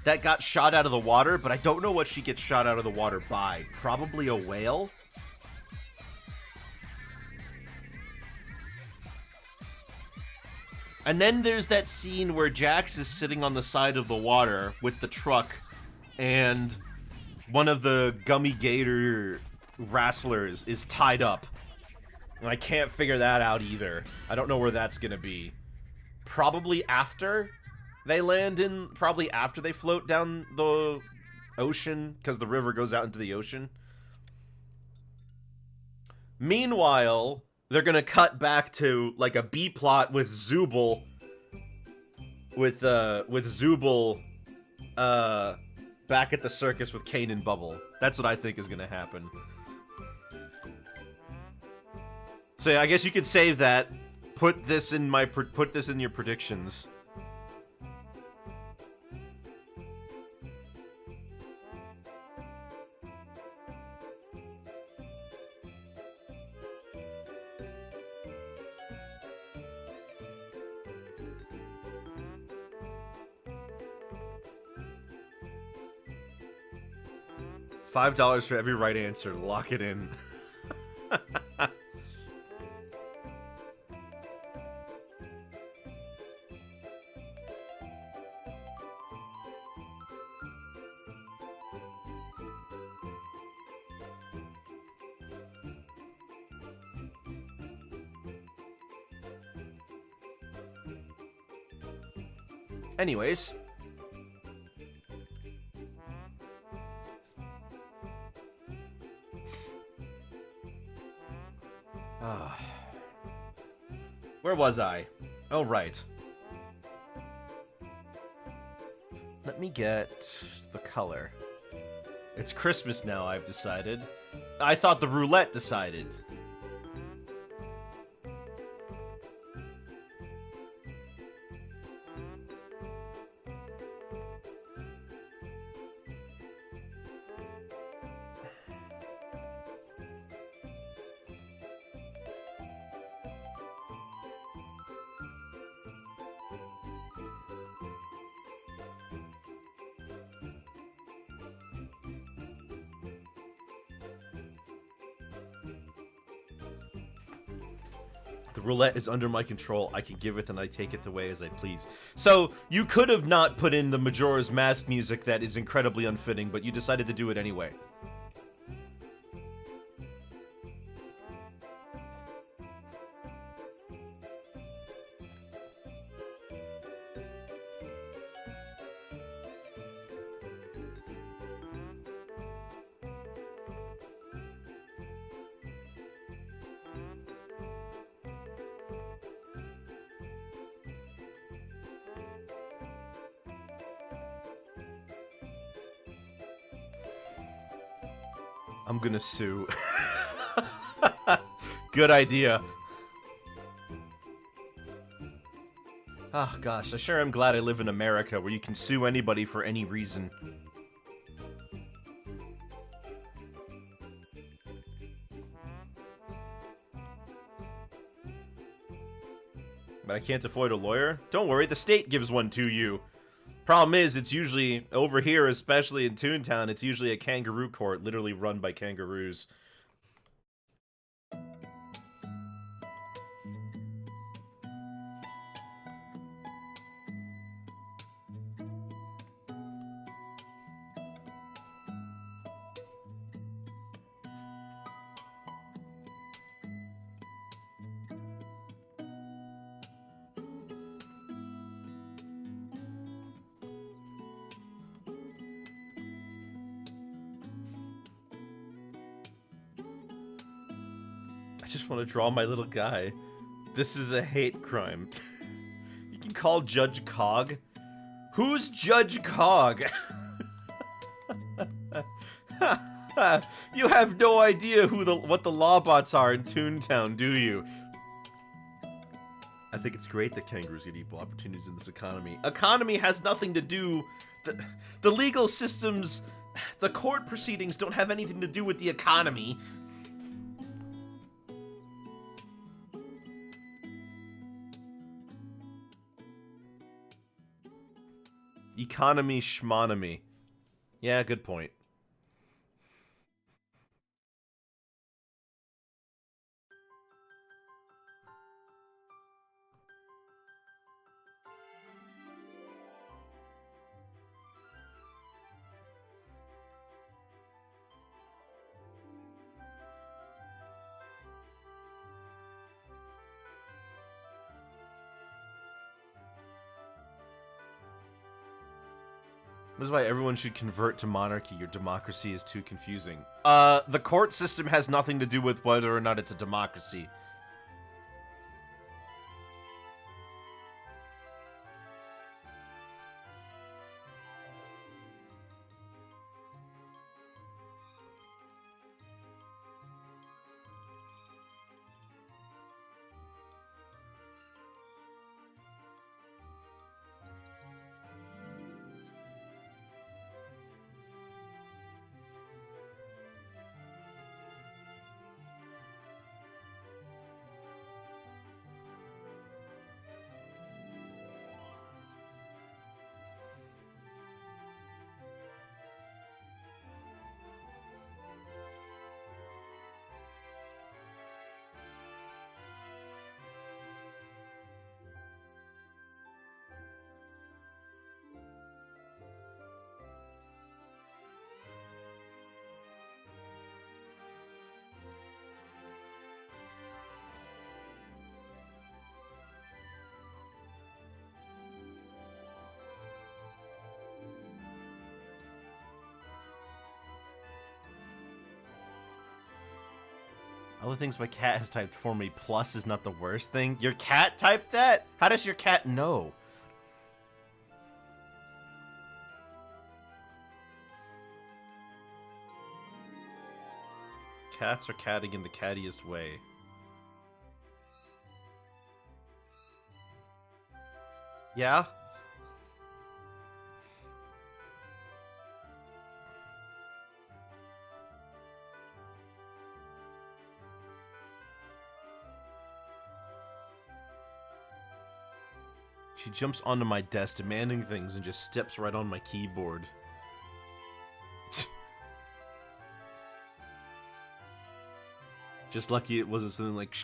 [SPEAKER 1] that got shot out of the water, but I don't know what she gets shot out of the water by. Probably a whale? And then there's that scene where Jax is sitting on the side of the water with the truck, and one of the gummy gator wrestlers is tied up. And I can't figure that out either. I don't know where that's gonna be. Probably after they probably after they float down the ocean, because the river goes out into the ocean. Meanwhile, they're gonna cut back to like a B plot with Zubal. With Zubal back at the circus with Kane and Bubble. That's what I think is gonna happen. So yeah, I guess you could save that. Put this in your predictions. $5 for every right answer. Lock it in. Anyways. Where was I? Oh, right. Let me get the color. It's Christmas now, I've decided. I thought the roulette decided. The roulette is under my control. I can give it and I take it away as I please. So, you could have not put in the Majora's Mask music that is incredibly unfitting, but you decided to do it anyway. I'm gonna sue. Good idea. Oh gosh, I sure am glad I live in America where you can sue anybody for any reason. But I can't afford a lawyer? Don't worry, the state gives one to you. Problem is, it's usually, over here, especially in Toontown, it's usually a kangaroo court, literally run by kangaroos. I just want to draw my little guy. This is a hate crime. You can call Judge Cog. Who's Judge Cog? You have no idea what the lawbots are in Toontown, do you? I think it's great that kangaroos get equal opportunities in this economy. Economy has nothing to do... The legal systems... The court proceedings don't have anything to do with the economy. Economy schmonomy. Yeah, good point. This is why everyone should convert to monarchy. Your democracy is too confusing. The court system has nothing to do with whether or not it's a democracy. Other things my cat has typed for me, plus is not the worst thing. Your cat typed that? How does your cat know? Cats are catting in the cattiest way. Yeah? She jumps onto my desk demanding things and just steps right on my keyboard. Just lucky it wasn't something like...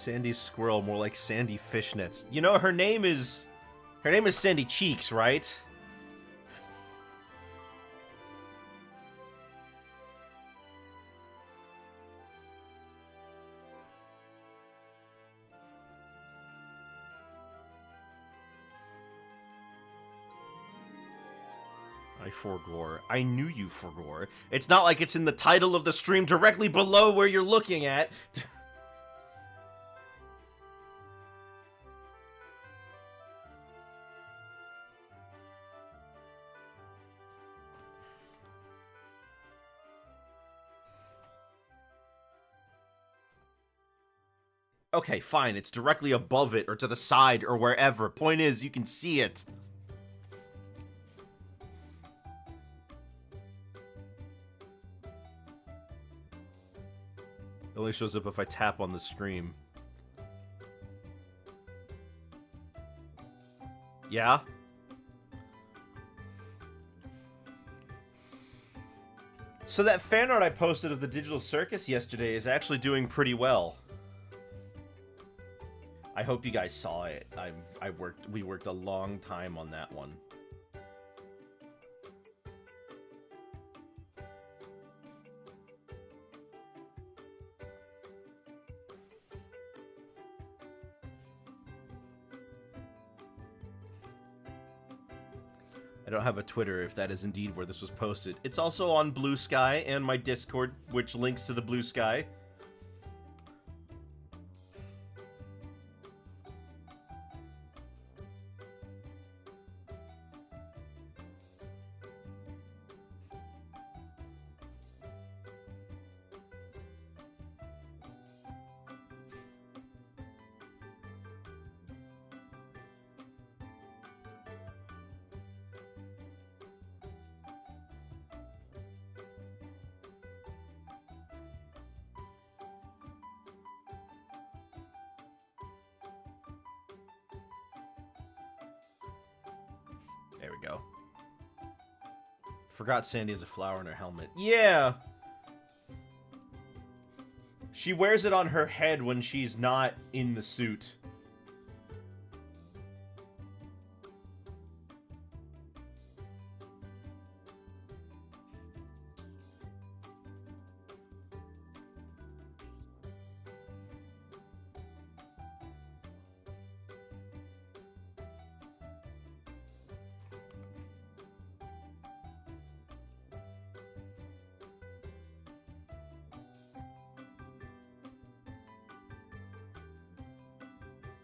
[SPEAKER 1] Sandy Squirrel, more like Sandy Fishnets. You know, her name is Sandy Cheeks, right? I forgore. I knew you forgore. It's not like it's in the title of the stream directly below where you're looking at. Okay, fine. It's directly above it or to the side or wherever. Point is, you can see it. It only shows up if I tap on the screen. Yeah? So that fan art I posted of the Digital Circus yesterday is actually doing pretty well. I hope you guys saw it. We worked a long time on that one. I don't have a Twitter if that is indeed where this was posted. It's also on Blue Sky and my Discord, which links to the Blue Sky. There we go. Forgot Sandy has a flower in her helmet. Yeah! She wears it on her head when she's not in the suit.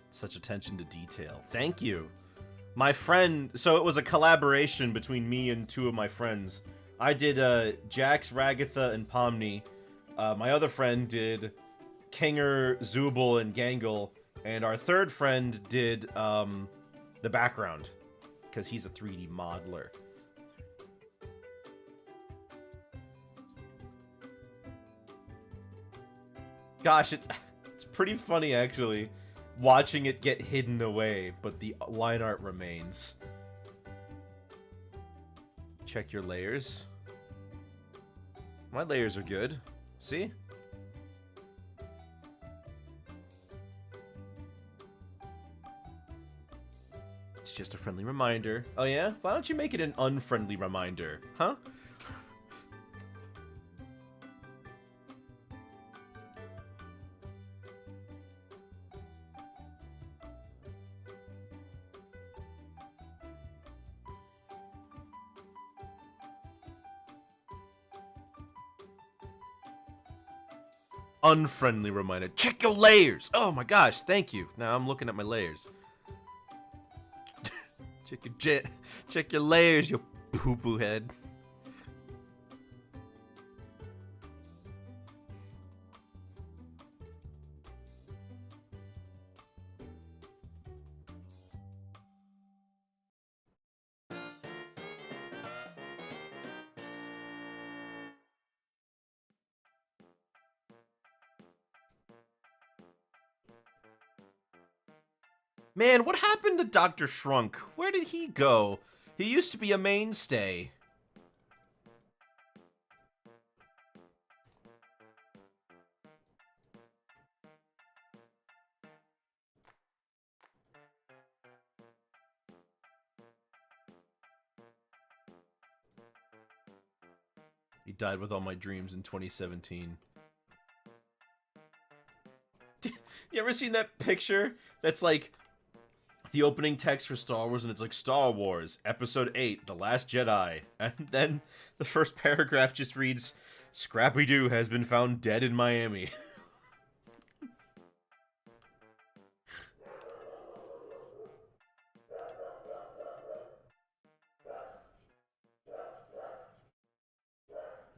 [SPEAKER 1] Such attention to detail. Thank you. My friend, so it was a collaboration between me and two of my friends. I did Jax, Ragatha, and Pomni. My other friend did Kinger, Zubul, and Gangle. And our third friend did the background, because he's a 3D modeler. Gosh, it's pretty funny, actually, watching it get hidden away, but the line art remains. Check your layers. My layers are good. See? It's just a friendly reminder. Oh yeah? Why don't you make it an unfriendly reminder? Huh? Unfriendly reminder. Check your layers. Oh my gosh, thank you. Now I'm looking at my layers. check your layers, you poo-poo head. Man, what happened to Dr. Shrunk? Where did he go? He used to be a mainstay. He died with all my dreams in 2017. You ever seen that picture that's like the opening text for Star Wars and it's like Star Wars Episode 8 The Last Jedi, and then the first paragraph just reads Scrappy-Doo has been found dead in Miami.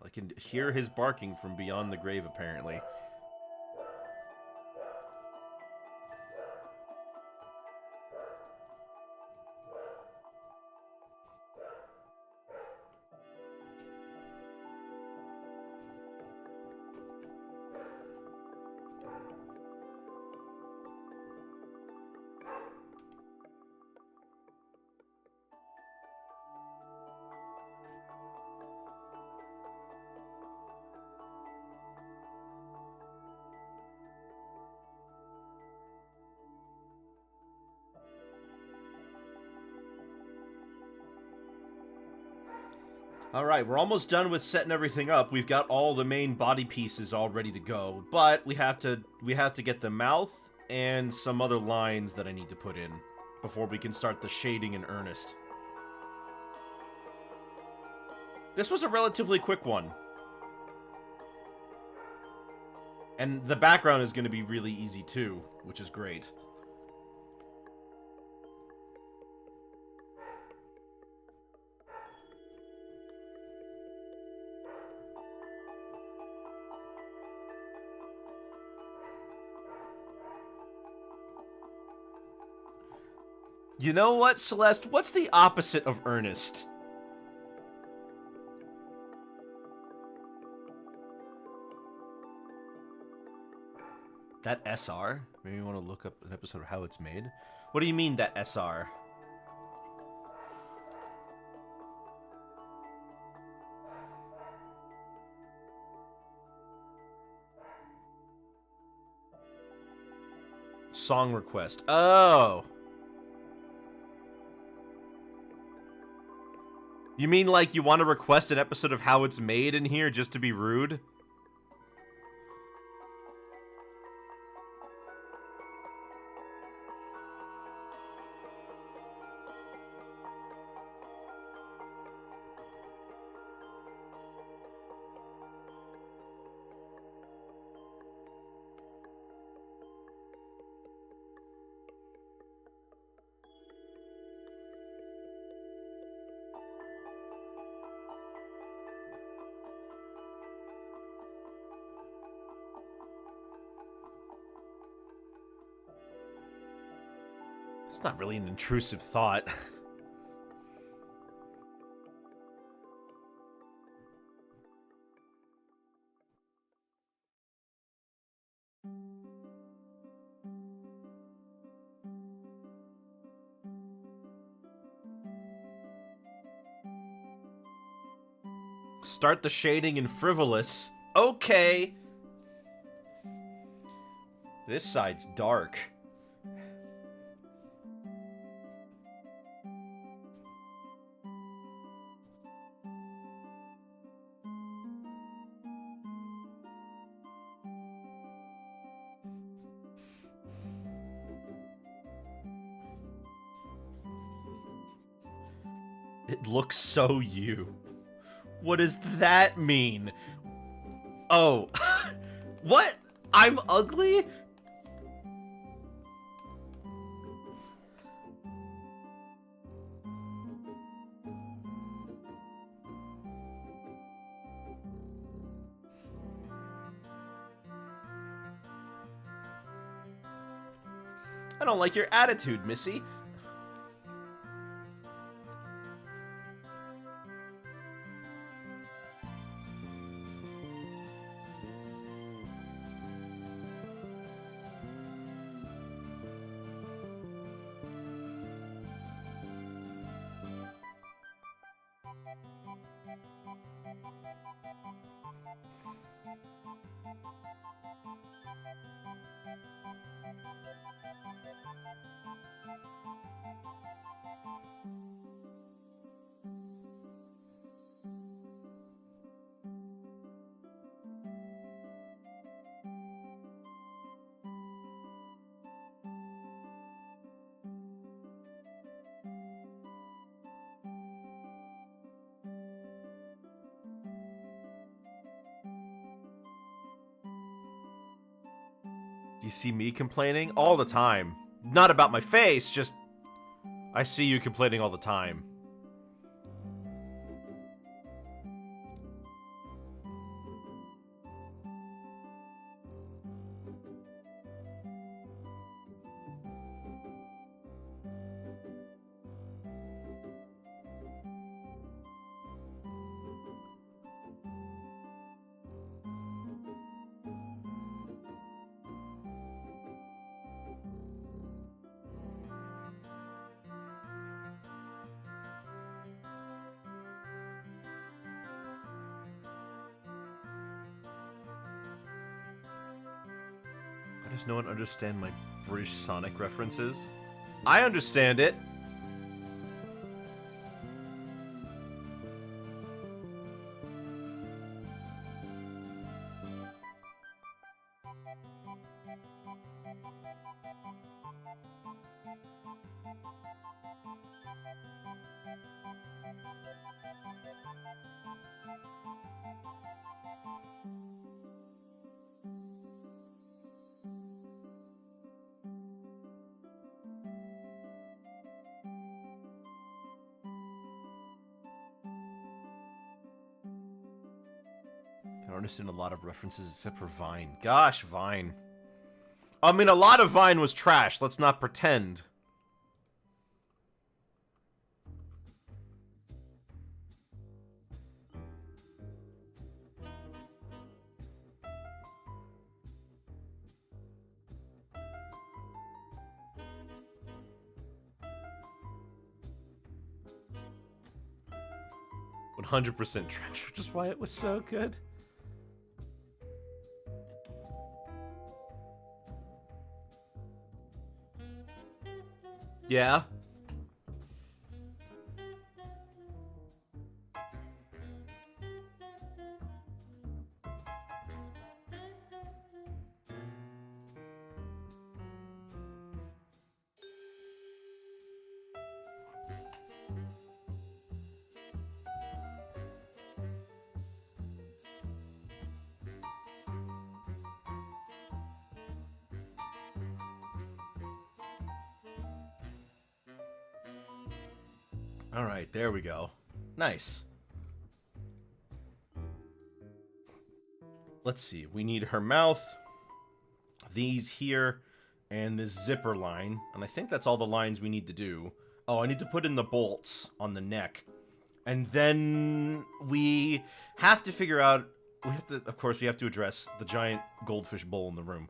[SPEAKER 1] I can hear his barking from beyond the grave, apparently. Alright, we're almost done with setting everything up. We've got all the main body pieces all ready to go, but we have to get the mouth and some other lines that I need to put in before we can start the shading in earnest. This was a relatively quick one. And the background is going to be really easy too, which is great. You know what, Celeste? What's the opposite of earnest? That SR? Maybe you want to look up an episode of how it's made? What do you mean, that SR? Song request. Oh! You mean like you want to request an episode of how it's made in here just to be rude? It's not really an intrusive thought. Start the shading in frivolous. Okay. This side's dark. It looks so you. What does that mean? Oh. What? I'm ugly? I don't like your attitude, Missy. You see me complaining all the time. Not about my face, just I see you complaining all the time. Why does no one understand my British Sonic references? I understand it. I don't understand a lot of references except for Vine. Gosh, Vine. I mean, a lot of Vine was trash. Let's not pretend. "100% trash," which is why it was so good. Yeah. All right, there we go. Nice. Let's see. We need her mouth, these here, and this zipper line. And I think that's all the lines we need to do. Oh, I need to put in the bolts on the neck. And then we have to figure out... We have to, of course, we have to address the giant goldfish bowl in the room.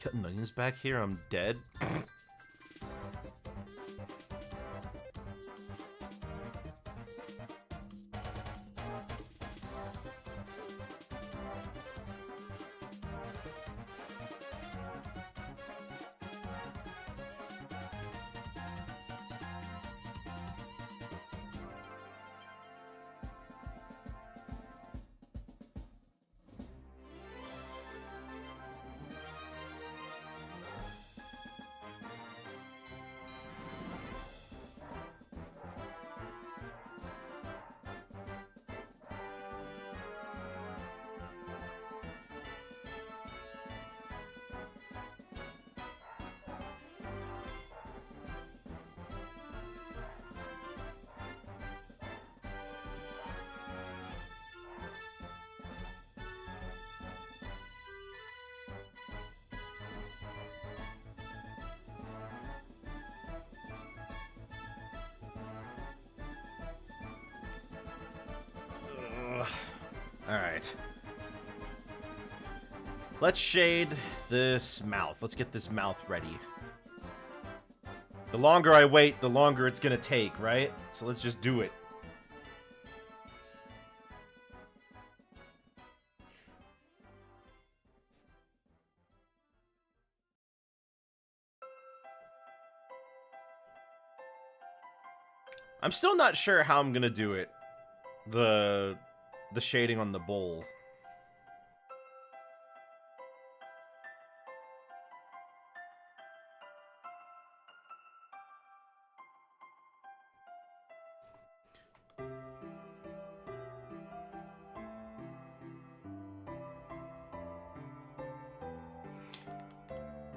[SPEAKER 1] Cutting onions back here, I'm dead. Alright. Let's shade this mouth. Let's get this mouth ready. The longer I wait, the longer it's gonna take, right? So let's just do it. I'm still not sure how I'm gonna do it. The shading on the bowl.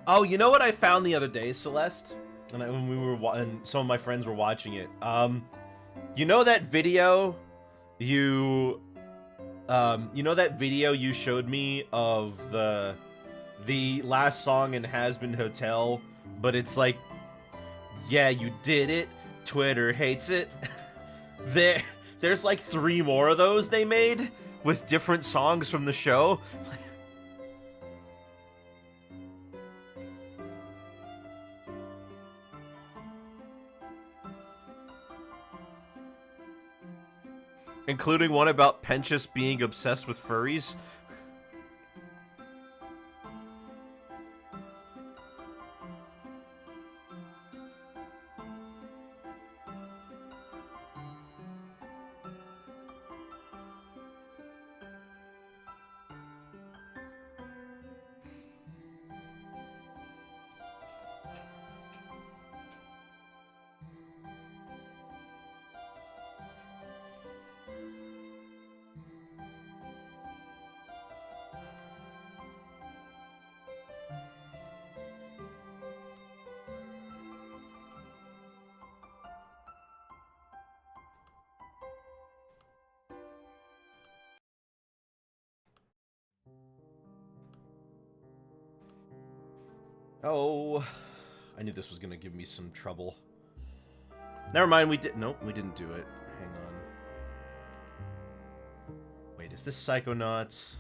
[SPEAKER 1] Oh, you know what I found the other day, Celeste? When we were and some of my friends were watching it. You know that video you you know that video you showed me of the last song in Has Been Hotel, but it's like, yeah, you did it. Twitter hates it. There's like 3 more of those they made with different songs from the show. Including one about Pentious being obsessed with furries. Oh, I knew this was gonna give me some trouble. Never mind, we did. Nope, we didn't do it. Hang on. Wait, is this Psychonauts?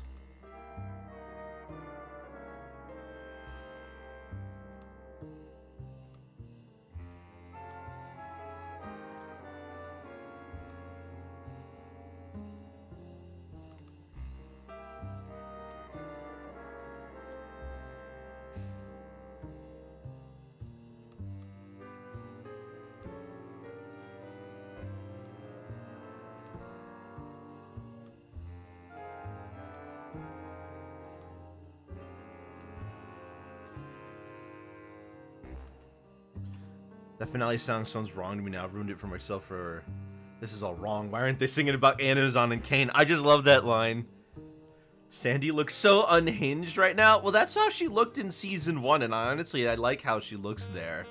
[SPEAKER 1] That finale song sounds wrong to me now. I've ruined it for myself for... This is all wrong. Why aren't they singing about Amazon and Kane? I just love that line. Sandy looks so unhinged right now. Well, that's how she looked in Season 1, and honestly, I like how she looks there.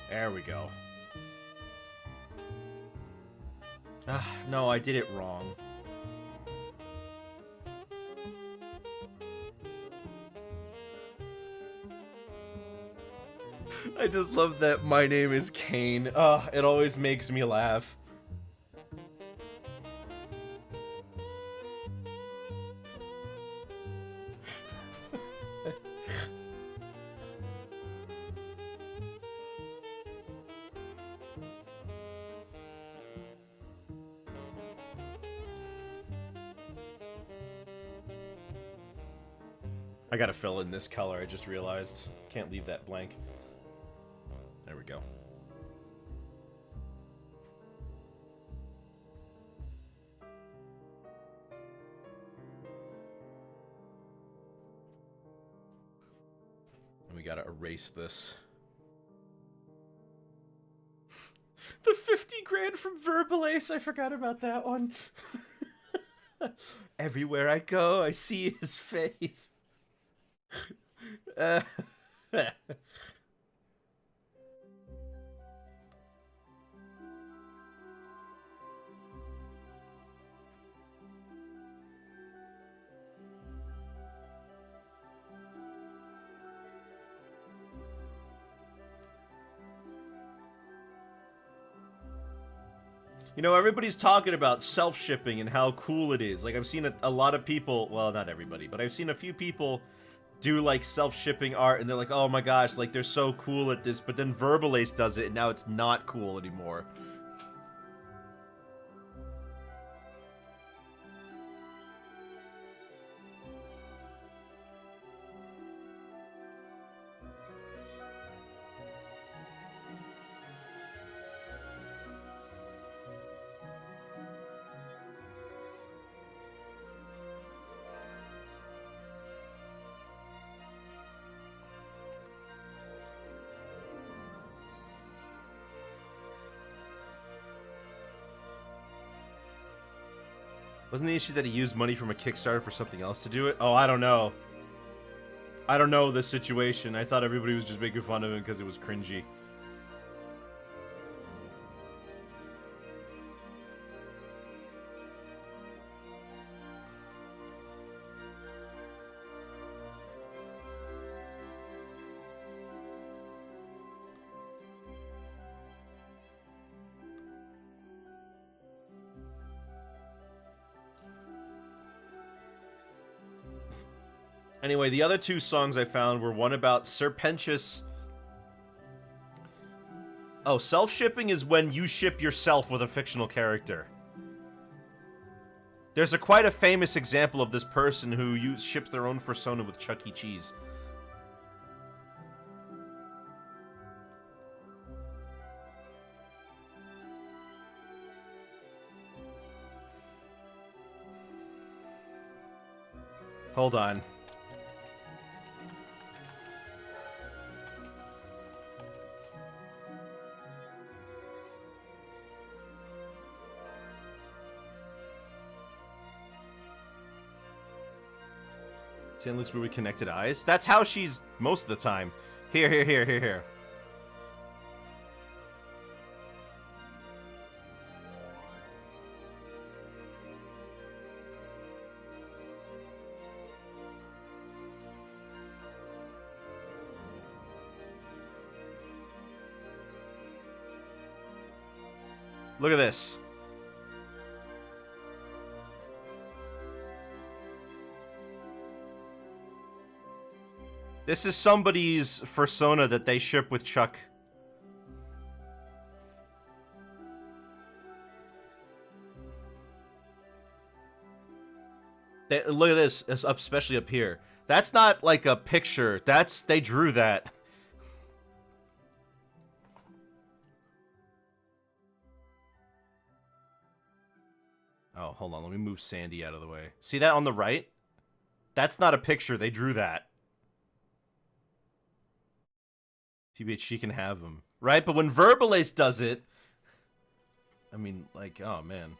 [SPEAKER 1] There we go. No, I did it wrong. I just love that my name is Kane. It always makes me laugh. I gotta fill in this color, I just realized. Can't leave that blank. There we go. And we gotta erase this. The 50 grand from Verbal Ace, I forgot about that one. Everywhere I go, I see his face. You know, everybody's talking about self-shipping and how cool it is. Like, I've seen a lot of people, well, not everybody, but I've seen a few people do, like, self-shipping art, and they're like, oh my gosh, like, they're so cool at this, but then Verbalace does it, and now it's not cool anymore. Wasn't the issue that he used money from a Kickstarter for something else to do it? Oh, I don't know. I don't know this situation. I thought everybody was just making fun of him because it was cringy. Anyway, the other two songs I found were one about Serpentious. Oh, self-shipping is when you ship yourself with a fictional character. There's quite a famous example of this person who ships their own persona with Chuck E. Cheese. Hold on. Jan looks weird with connected eyes. That's how she's most of the time. Here. Look at this. This is somebody's persona that they ship with Chuck. Look at this, especially up here. That's not like a picture. They drew that. Oh, hold on. Let me move Sandy out of the way. See that on the right? That's not a picture. They drew that. TBH, she can have them. Right? But when Verbalace does it... I mean, like, oh, man.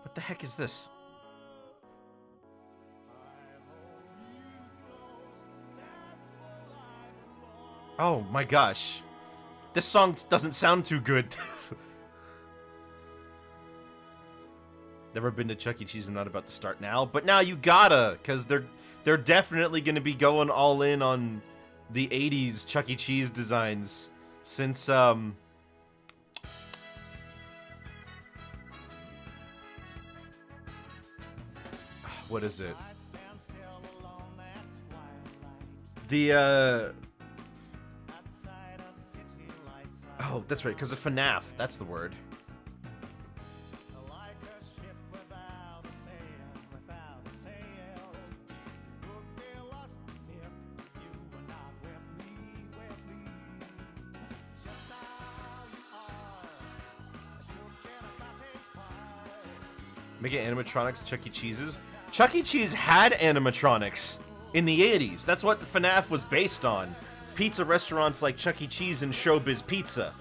[SPEAKER 1] What the heck is this? Oh my gosh. This song doesn't sound too good. Never been to Chuck E. Cheese and not about to start now, but now you gotta, because they're definitely gonna be going all in on the 80s Chuck E. Cheese designs since what is it? The oh, that's right, because of FNAF. That's the word. Making animatronics at Chuck E. Cheese's. Chuck E. Cheese had animatronics in the 80s. That's what FNAF was based on. Pizza restaurants like Chuck E. Cheese and Showbiz Pizza.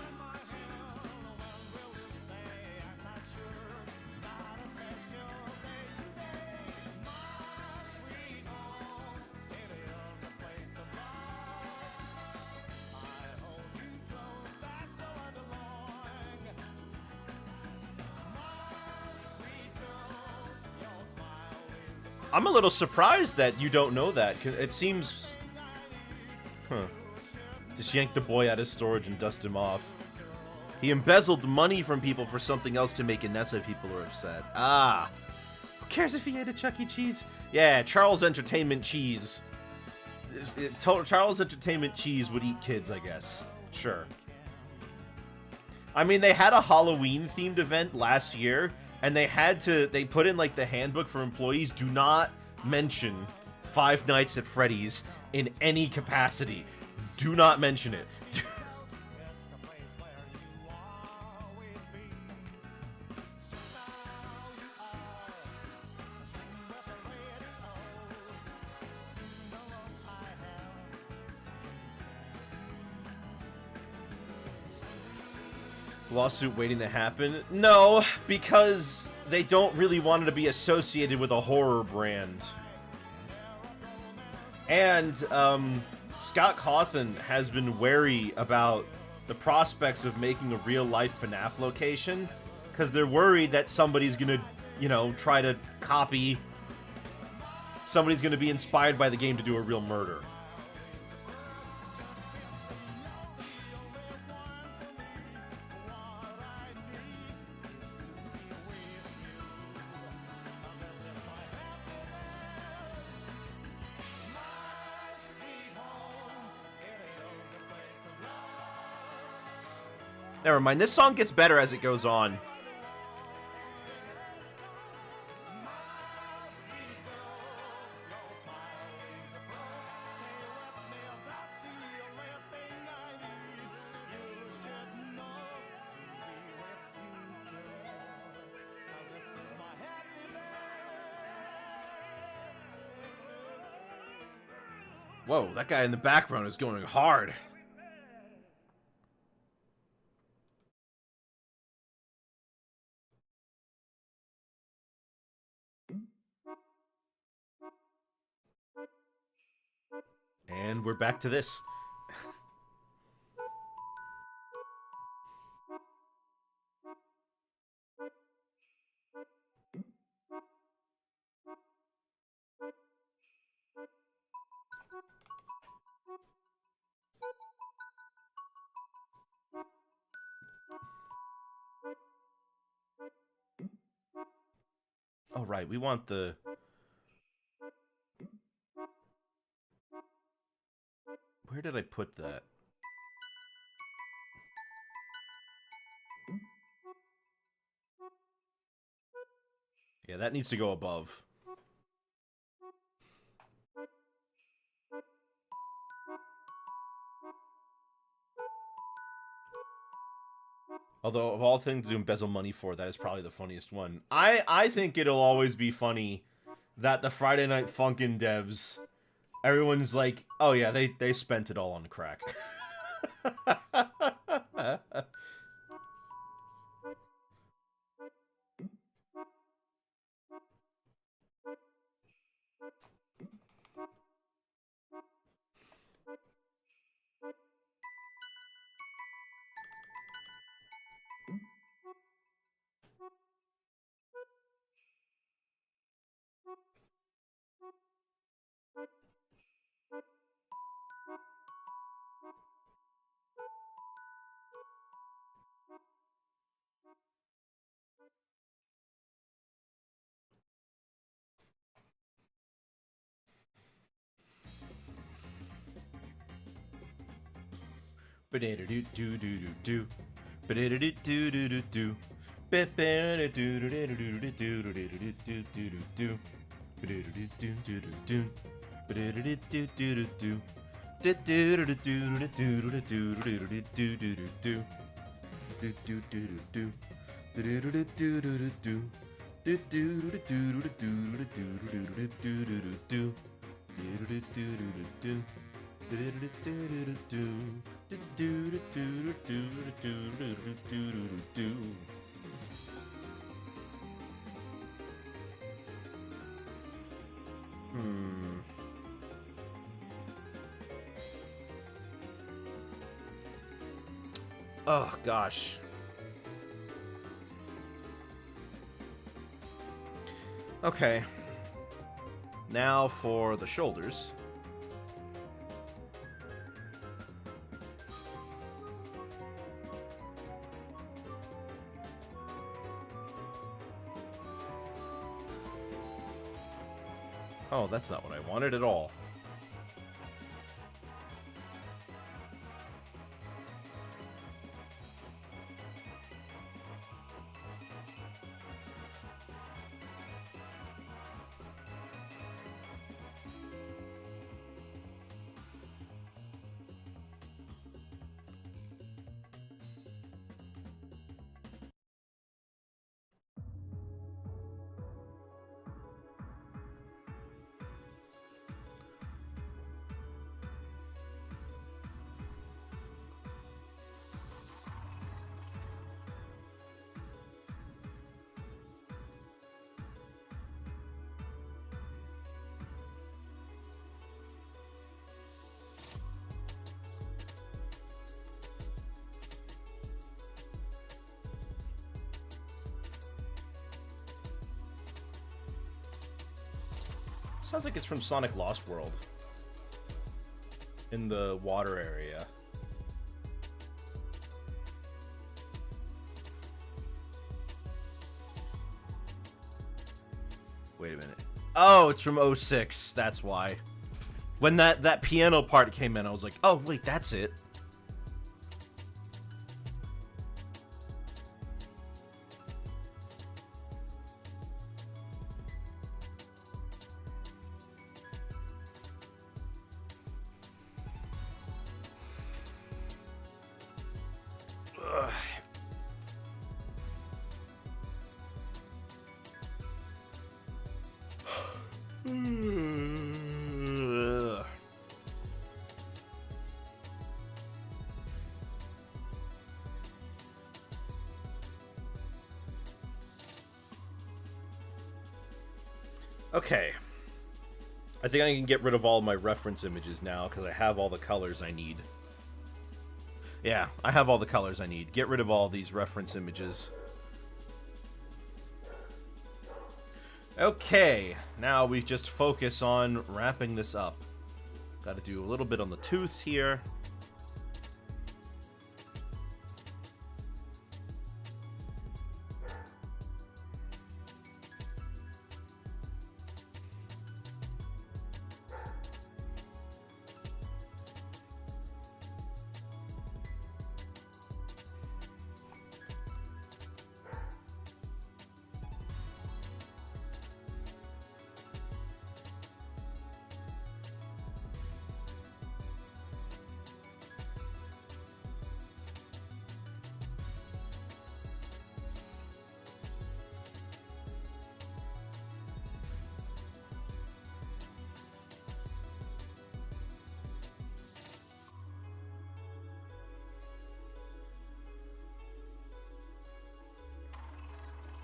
[SPEAKER 1] I'm a little surprised that you don't know that. 'Cause it seems... Huh. Just yank the boy out of storage and dust him off. He embezzled money from people for something else to make, and that's why people are upset. Ah. Who cares if he ate a Chuck E. Cheese? Yeah, Charles Entertainment Cheese. Charles Entertainment Cheese would eat kids, I guess. Sure. I mean, they had a Halloween-themed event last year, and they put in, like, the handbook for employees, do not mention Five Nights at Freddy's in any capacity. Do not mention it. Lawsuit waiting to happen? No, because they don't really want it to be associated with a horror brand. And, Scott Cawthon has been wary about the prospects of making a real-life FNAF location, because they're worried that somebody's gonna, you know, try to copy... Somebody's gonna be inspired by the game to do a real murder. Never mind, this song gets better as it goes on. Whoa, that guy in the background is going hard. And we're back to this. Oh, right, we want the... Where did I put that? Yeah, that needs to go above. Although, of all things to embezzle money for, that is probably the funniest one. I think it'll always be funny that the Friday Night Funkin' devs, everyone's like, oh yeah, they spent it all on crack. Ba-da-da-do-do-do-do-do. Ba-da-da-do-do-do-do-do. Ba-ba-da-do-do-do-do-do-do-do-do-do-do. Ba-da-da-do-do-do-do. Ba-da-da-do-do-do-do-do. Do-do-do-do-do-do-do-do-do-do-do-do. Do-do-do-do-do. Do-do-do-do-do-do. Do-do-do-do-do-do-do-do-do-do-do-do-do. Do-do-do-do-do-do. Oh gosh. Okay. Now for the shoulders. Oh, that's not what I wanted at all. Sounds like it's from Sonic Lost World. In the water area. Wait a minute. Oh, it's from 06. That's why. When that piano part came in, I was like, oh, wait, that's it. Okay. I think I can get rid of all my reference images now because I have all the colors I need. Yeah, I have all the colors I need. Get rid of all these reference images. Okay, now we just focus on wrapping this up. Got to do a little bit on the tooth here.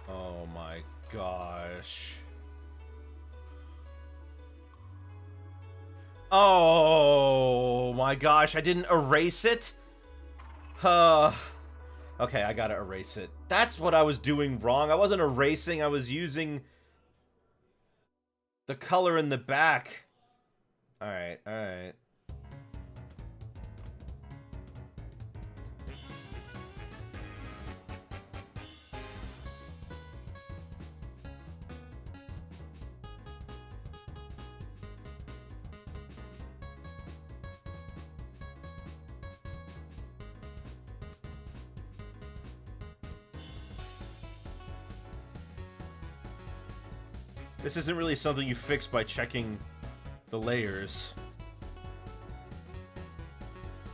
[SPEAKER 1] Oh my gosh. Oh my gosh, I didn't erase it? Okay, I gotta erase it. That's what I was doing wrong. I wasn't erasing, I was using the color in the back. Alright, alright. This isn't really something you fix by checking the layers.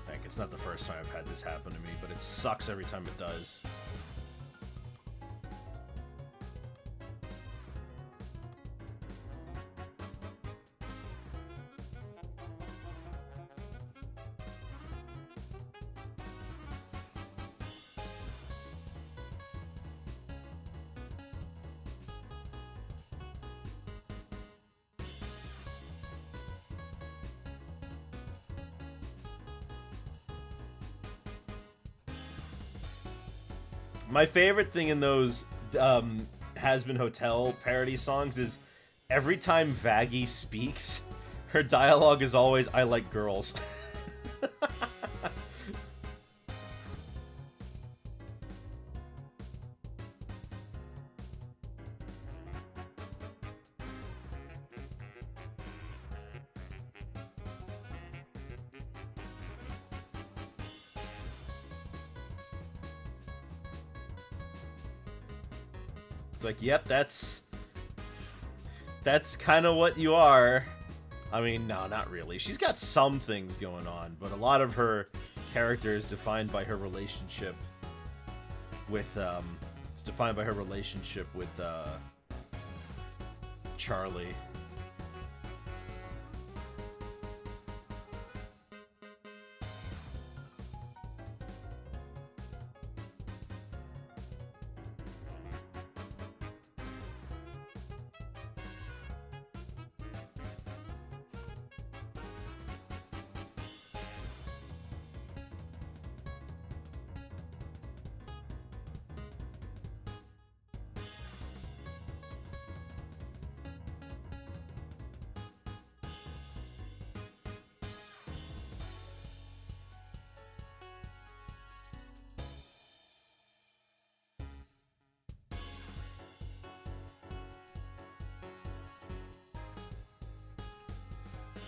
[SPEAKER 1] Heck, it's not the first time I've had this happen to me, but it sucks every time it does. My favorite thing in those Has Been Hotel parody songs is every time Vaggie speaks, her dialogue is always, I like girls. It's like, yep, that's kind of what you are. I mean, no, not really. She's got some things going on, but a lot of her character is defined by her relationship with, Charlie.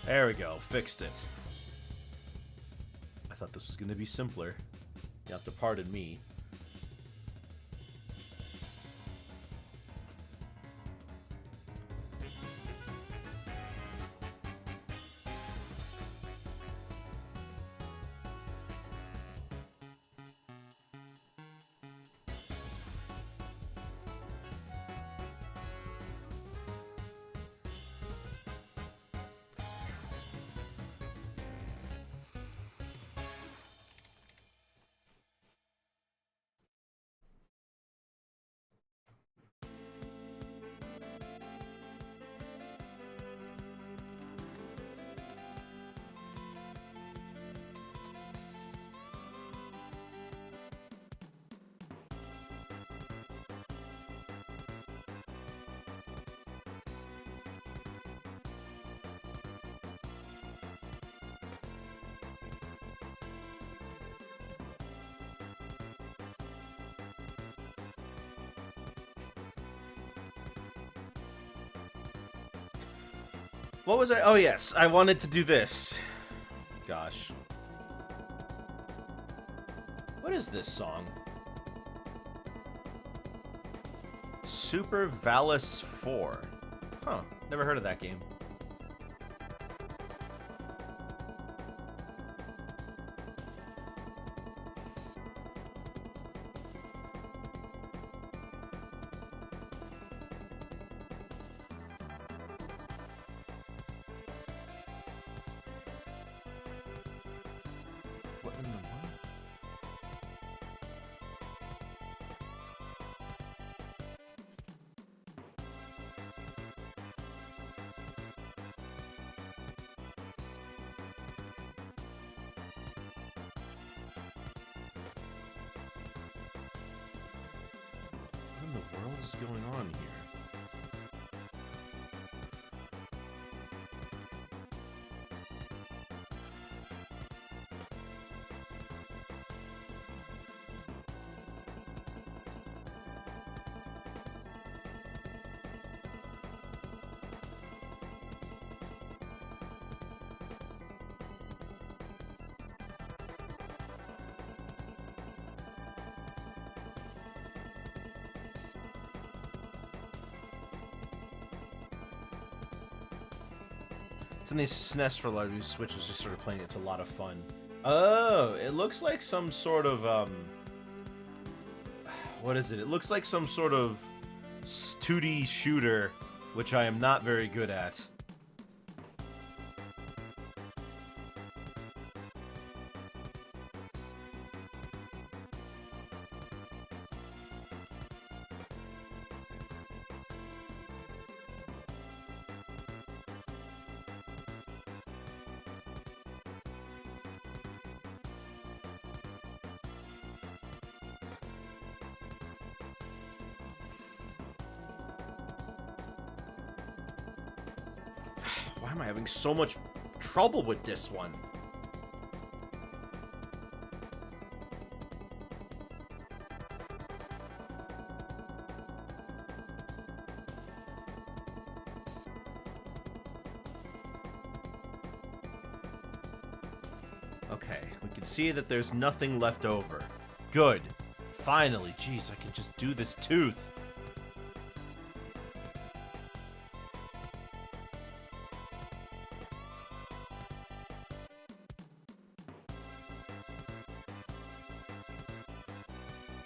[SPEAKER 1] There we go, fixed it. I thought this was gonna be simpler. You have to pardon me. What was I? Oh, yes. I wanted to do this. Gosh. What is this song? Super Valis 4. Huh. Never heard of that game. Going on here? It's in these SNES for a lot of these Switch was just sort of playing. It's a lot of fun. Oh, it looks like some sort of what is it? It looks like some sort of 2D shooter, which I am not very good at. am I having so much trouble with this one? Okay, we can see that there's nothing left over. Good. Finally. Jeez, I can just do this tooth.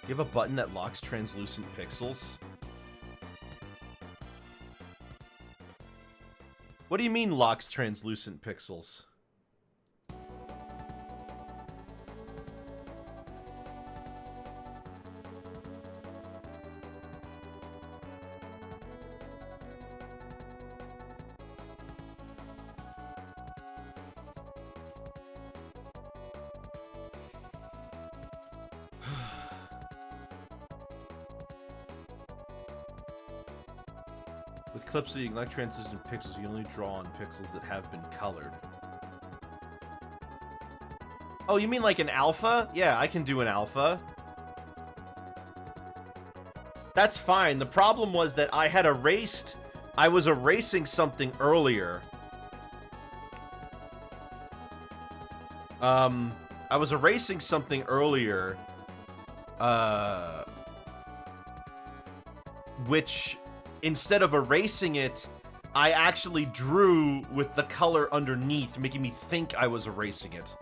[SPEAKER 1] You have a button that locks translucent pixels? What do you mean locks translucent pixels? With clips that you like translucent pixels, you only draw on pixels that have been colored. Oh, you mean like an alpha? Yeah, I can do an alpha. That's fine. The problem was that I was erasing something earlier. I was erasing something earlier, which, instead of erasing it, I actually drew with the color underneath, making me think I was erasing it.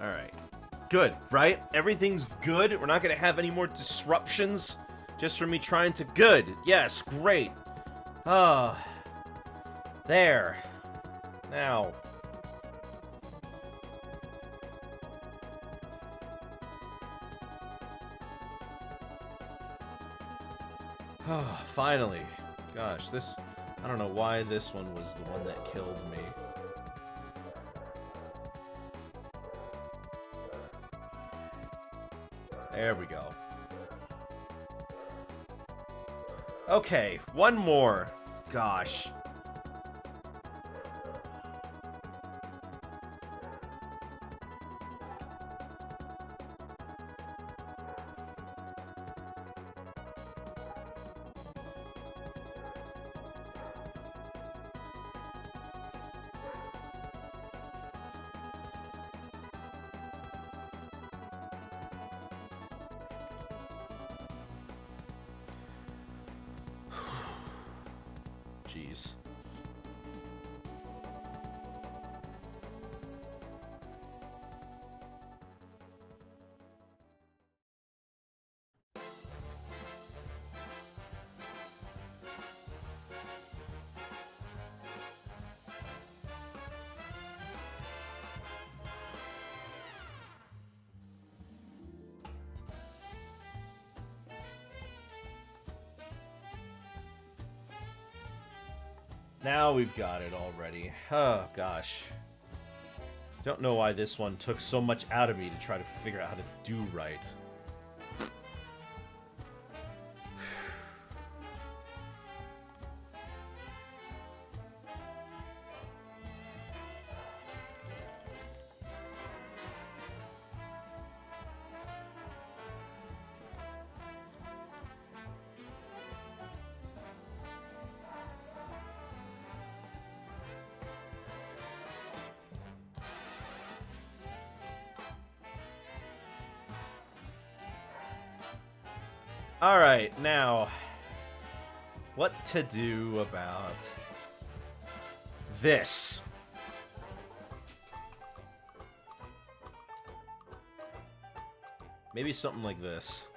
[SPEAKER 1] Alright. Good, right? Everything's good. We're not going to have any more disruptions just from me trying to... Good. Yes, great. Ah. There. Now. Finally. Gosh, this... I don't know why this one was the one that killed me. There we go. Okay, one more. Gosh. Jeez. Now we've got it already. Oh, gosh. Don't know why this one took so much out of me to try to figure out how to do right. Alright, now, what to do about this? Maybe something like this.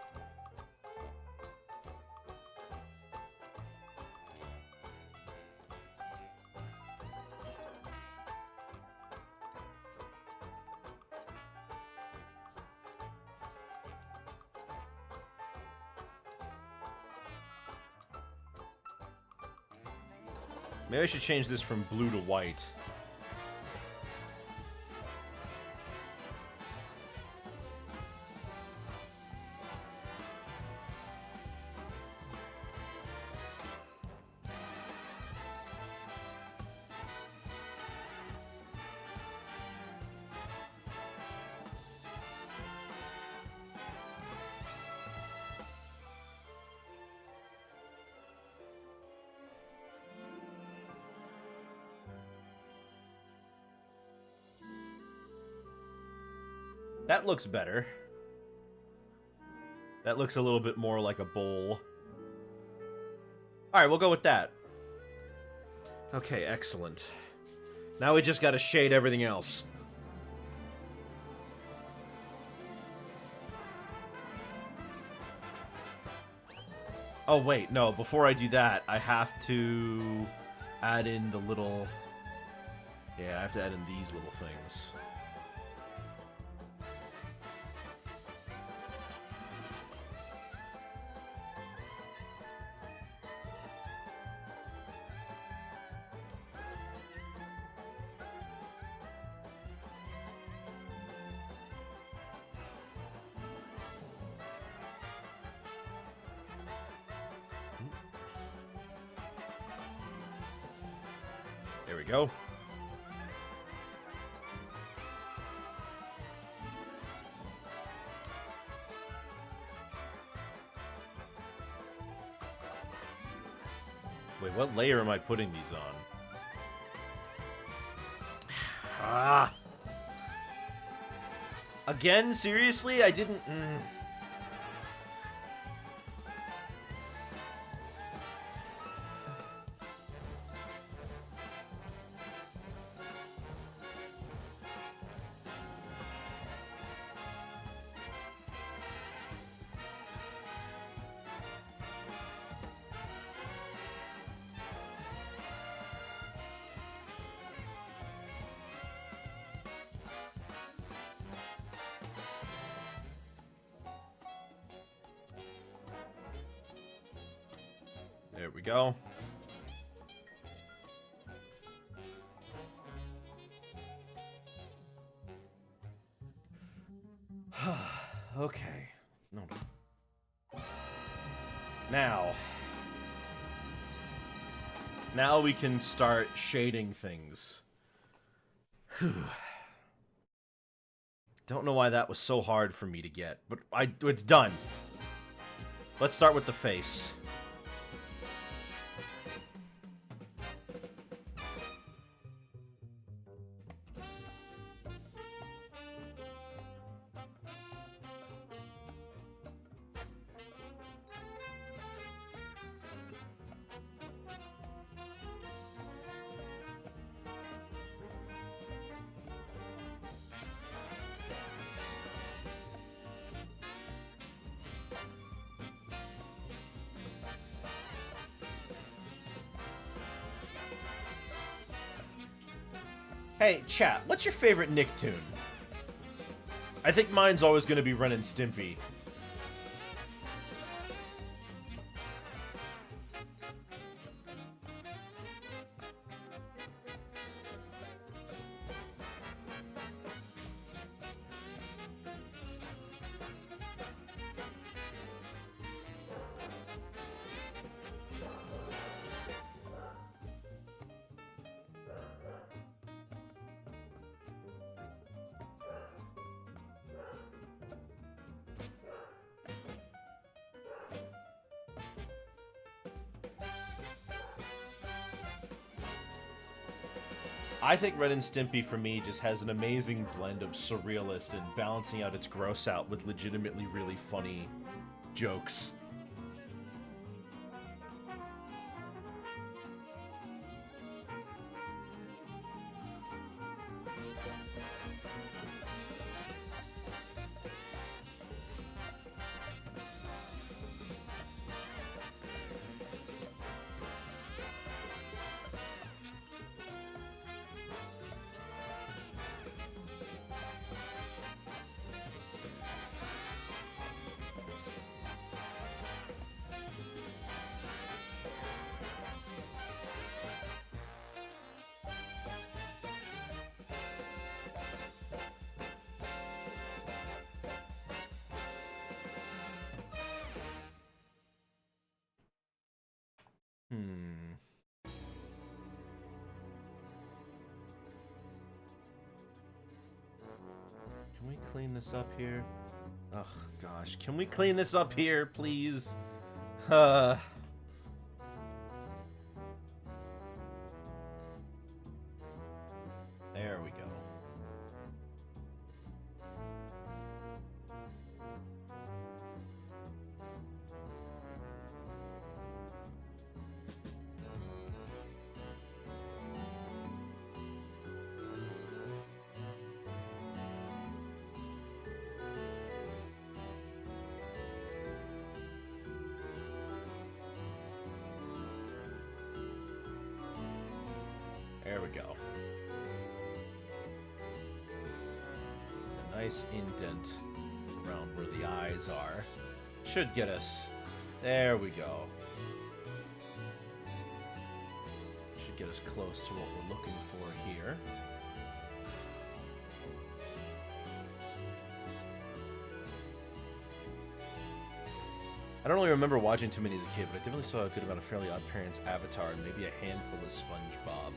[SPEAKER 1] Maybe I should change this from blue to white. That looks better. That looks a little bit more like a bowl. Alright, we'll go with that. Okay, excellent. Now we just gotta shade everything else. Oh, wait, no. Before I do that, I have to add in the little... Yeah, I have to add in these little things. There we go. Wait, what layer am I putting these on? Ah! Again? Seriously? I didn't... There we go. Okay. No. Now we can start shading things. Don't know why that was so hard for me to get, but it's done. Let's start with the face. Hey, chat, what's your favorite Nicktoon? I think mine's always going to be Ren and Stimpy. I think Ren and Stimpy, for me, just has an amazing blend of surrealist and balancing out its gross out with legitimately really funny jokes. clean this up here? Oh, gosh. Can we clean this up here, please? There we go. There we go. A nice indent around where the eyes are. Should get us. There we go. Should get us close to what we're looking for here. I don't really remember watching too many as a kid, but I definitely saw a good amount of Fairly Odd Parents, Avatar, and maybe a handful of SpongeBob.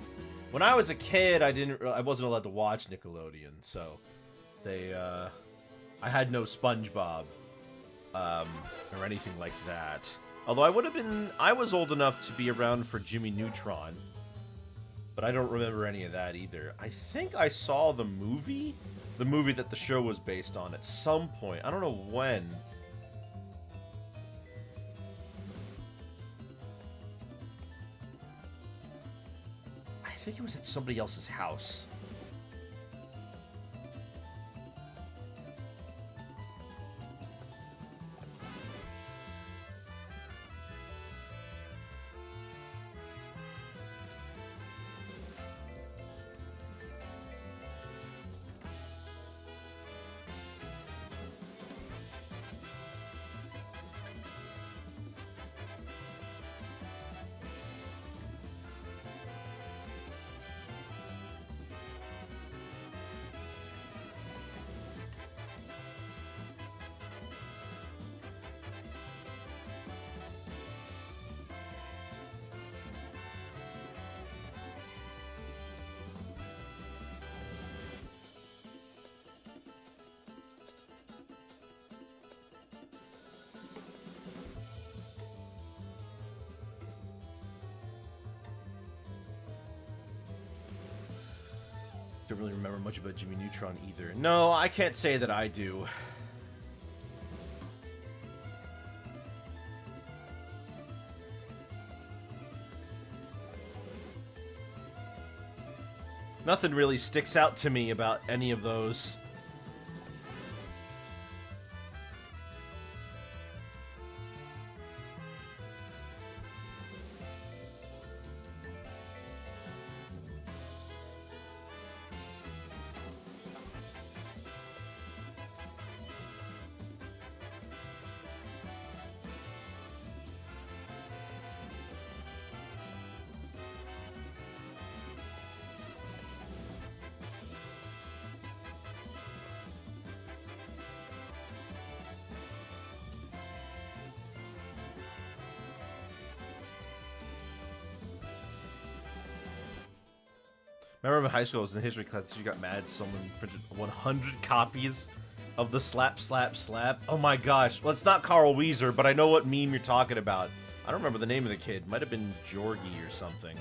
[SPEAKER 1] When I was a kid, I wasn't allowed to watch Nickelodeon, so I had no SpongeBob or anything like that. Although I was old enough to be around for Jimmy Neutron, but I don't remember any of that either. I think I saw the movie that the show was based on at some point. I don't know when. I think it was at somebody else's house. Don't really remember much about Jimmy Neutron either. No, I can't say that I do. Nothing really sticks out to me about any of those. I remember in high school, I was in history class, you got mad someone printed 100 copies of the Slap, Slap, Slap. Oh my gosh. Well, it's not Carl Weezer, but I know what meme you're talking about. I don't remember the name of the kid. Might have been Jorgie or something.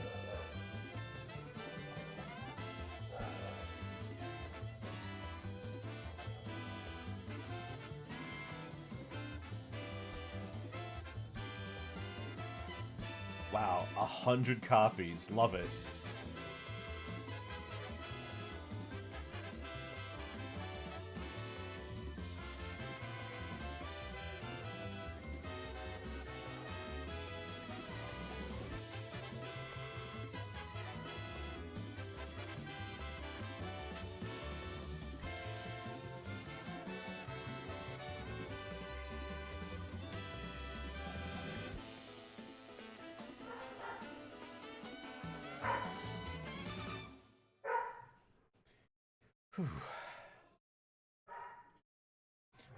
[SPEAKER 1] Wow, 100 copies. Love it.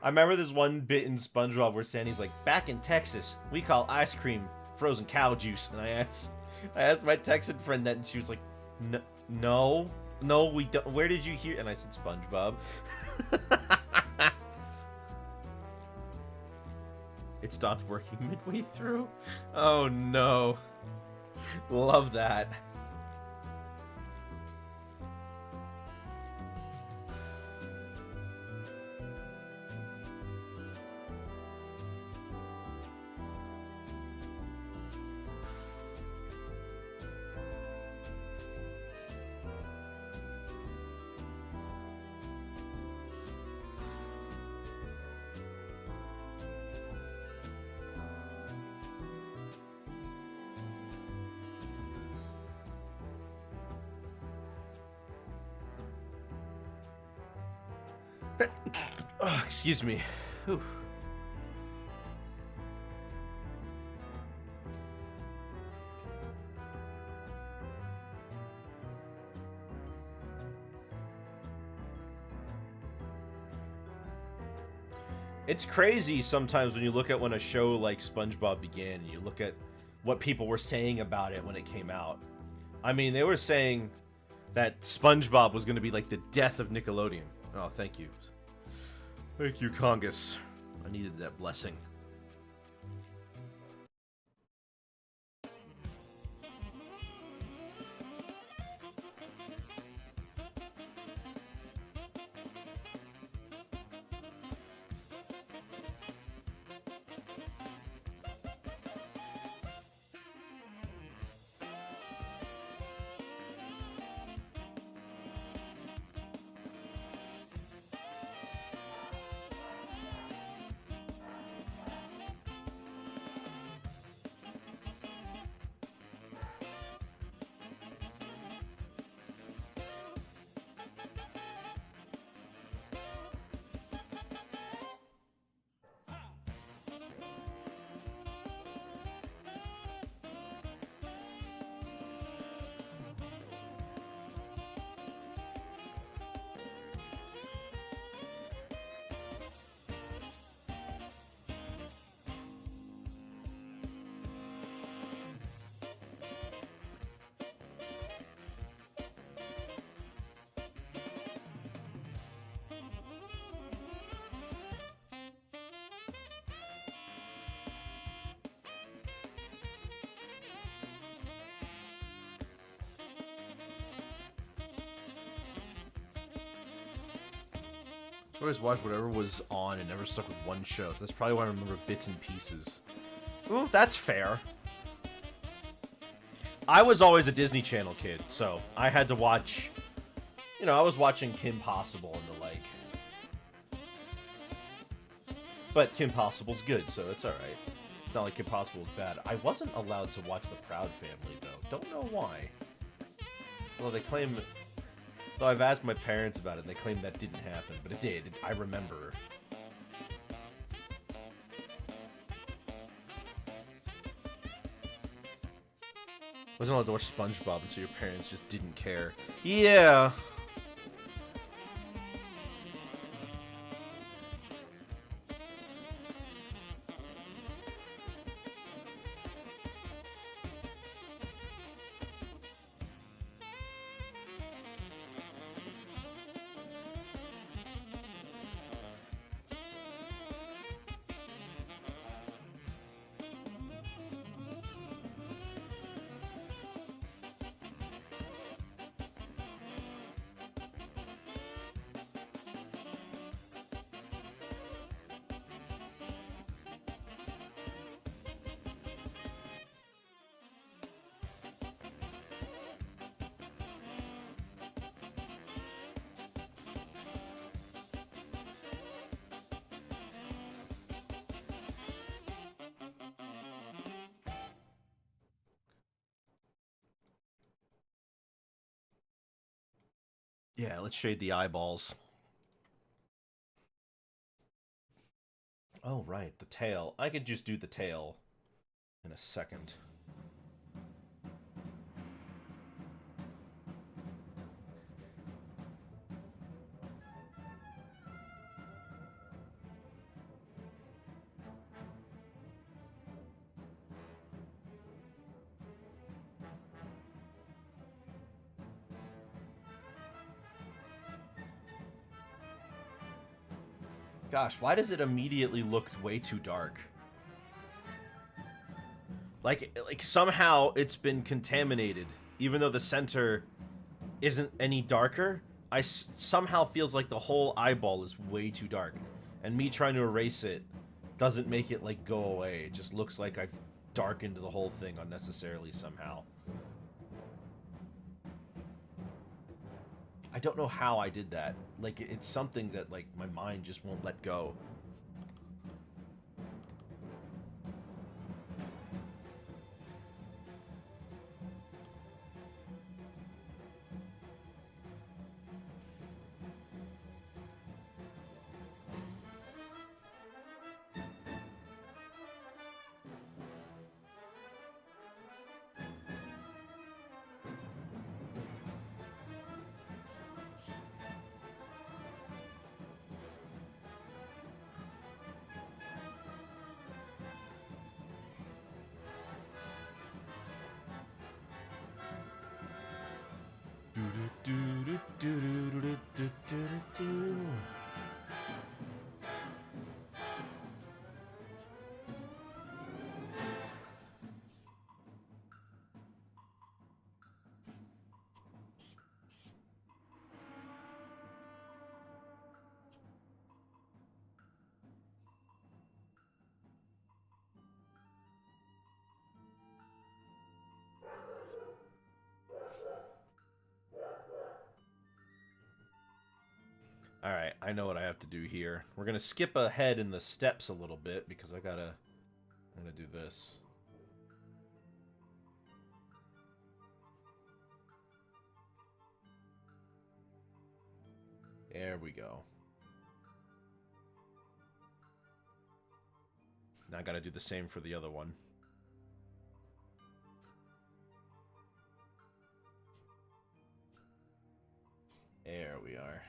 [SPEAKER 1] I remember this one bit in SpongeBob where Sandy's like, back in Texas, we call ice cream frozen cow juice. And I asked my Texan friend that, and she was like, no. No, we don't. Where did you hear? And I said SpongeBob. It stopped working midway through. Oh no. Love that. Oh, excuse me. Whew. It's crazy sometimes when you look at when a show like SpongeBob began and you look at what people were saying about it when it came out. I mean, they were saying that SpongeBob was going to be like the death of Nickelodeon. Oh, thank you. Thank you, Congus. I needed that blessing. I always watched whatever was on and never stuck with one show, so that's probably why I remember bits and pieces. Ooh, that's fair. I was always a Disney Channel kid, so I had to watch... You know, I was watching Kim Possible and the like. But Kim Possible's good, so it's alright. It's not like Kim Possible's bad. I wasn't allowed to watch The Proud Family, though. Don't know why. Well, they claim... Though I've asked my parents about it, and they claim that didn't happen, but it did. I remember. Wasn't allowed to watch SpongeBob until your parents just didn't care. Yeah. Yeah, let's shade the eyeballs. Oh, right, the tail. I could just do the tail in a second. Gosh, why does it immediately look way too dark? Like somehow it's been contaminated, even though the center isn't any darker. Somehow feels like the whole eyeball is way too dark, and me trying to erase it doesn't make it like go away. It just looks like I've darkened the whole thing unnecessarily somehow. I don't know how I did that. Like, it's something that like my mind just won't let go. Alright, I know what I have to do here. We're gonna skip ahead in the steps a little bit because I'm gonna do this. There we go. Now I gotta do the same for the other one. There we are.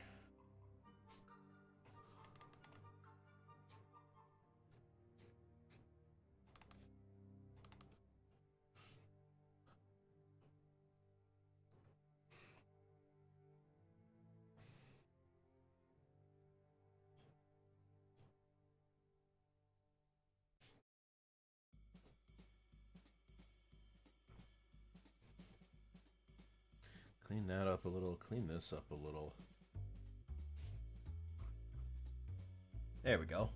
[SPEAKER 1] Clean that up a little, clean this up a little. There we go.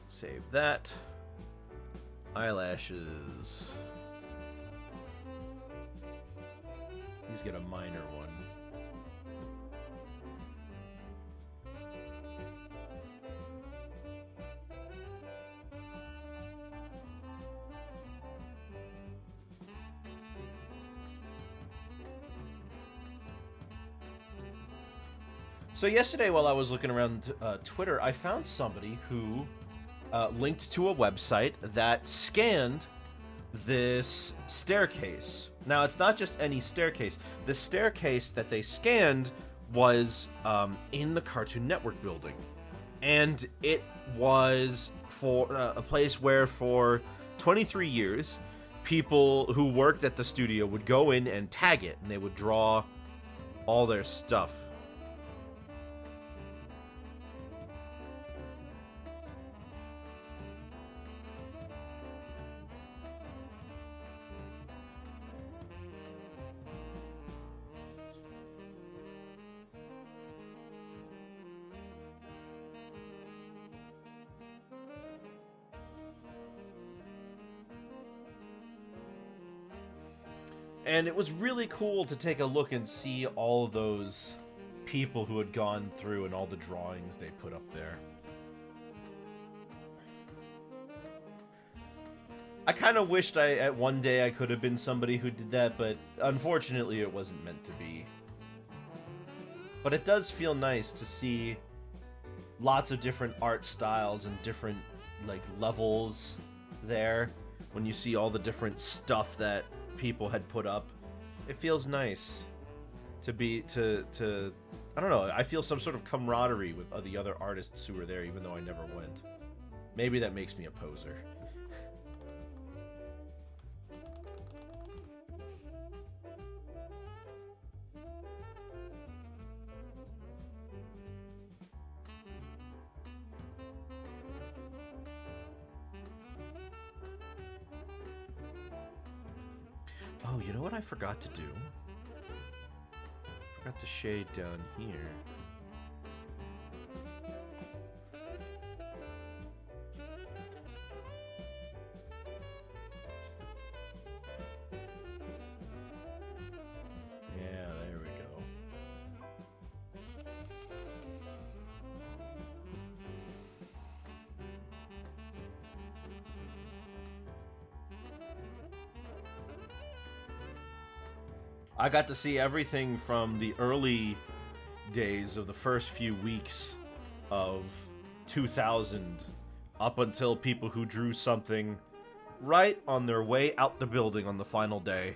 [SPEAKER 1] Save that. Eyelashes. These get a minor one. So yesterday while I was looking around Twitter, I found somebody who linked to a website that scanned this staircase. Now, it's not just any staircase. The staircase that they scanned was in the Cartoon Network building. And it was for a place where for 23 years, people who worked at the studio would go in and tag it, and they would draw all their stuff. And it was really cool to take a look and see all of those people who had gone through and all the drawings they put up there. I kind of wished at one day I could have been somebody who did that, but unfortunately it wasn't meant to be. But it does feel nice to see lots of different art styles and different like levels there when you see all the different stuff that people had put up. It feels nice to be to I don't know. I feel some sort of camaraderie with the other artists who were there, even though I never went. Maybe that makes me a poser. Oh, you know what I forgot to do? Forgot to shade down here. Yeah, there we go. I got to see everything from the early days of the first few weeks of 2000 up until people who drew something right on their way out the building on the final day.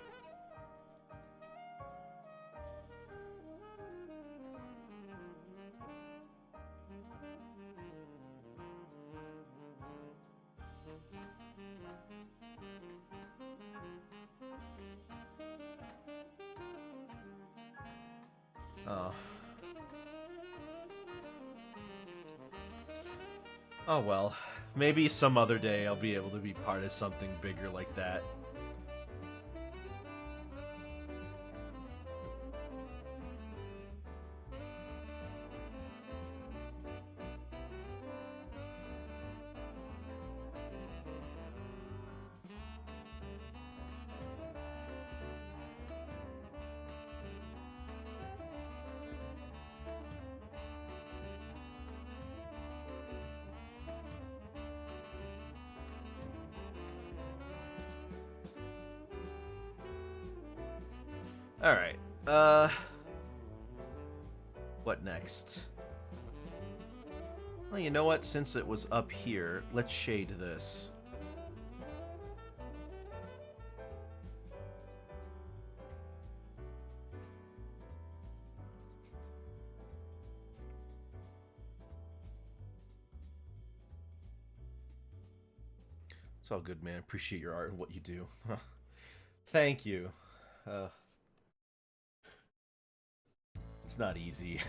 [SPEAKER 1] Oh. Oh well. Maybe some other day I'll be able to be part of something bigger like that. Alright, what next? Well, you know what? Since it was up here, let's shade this. It's all good, man. Appreciate your art and what you do. Thank you. It's not easy.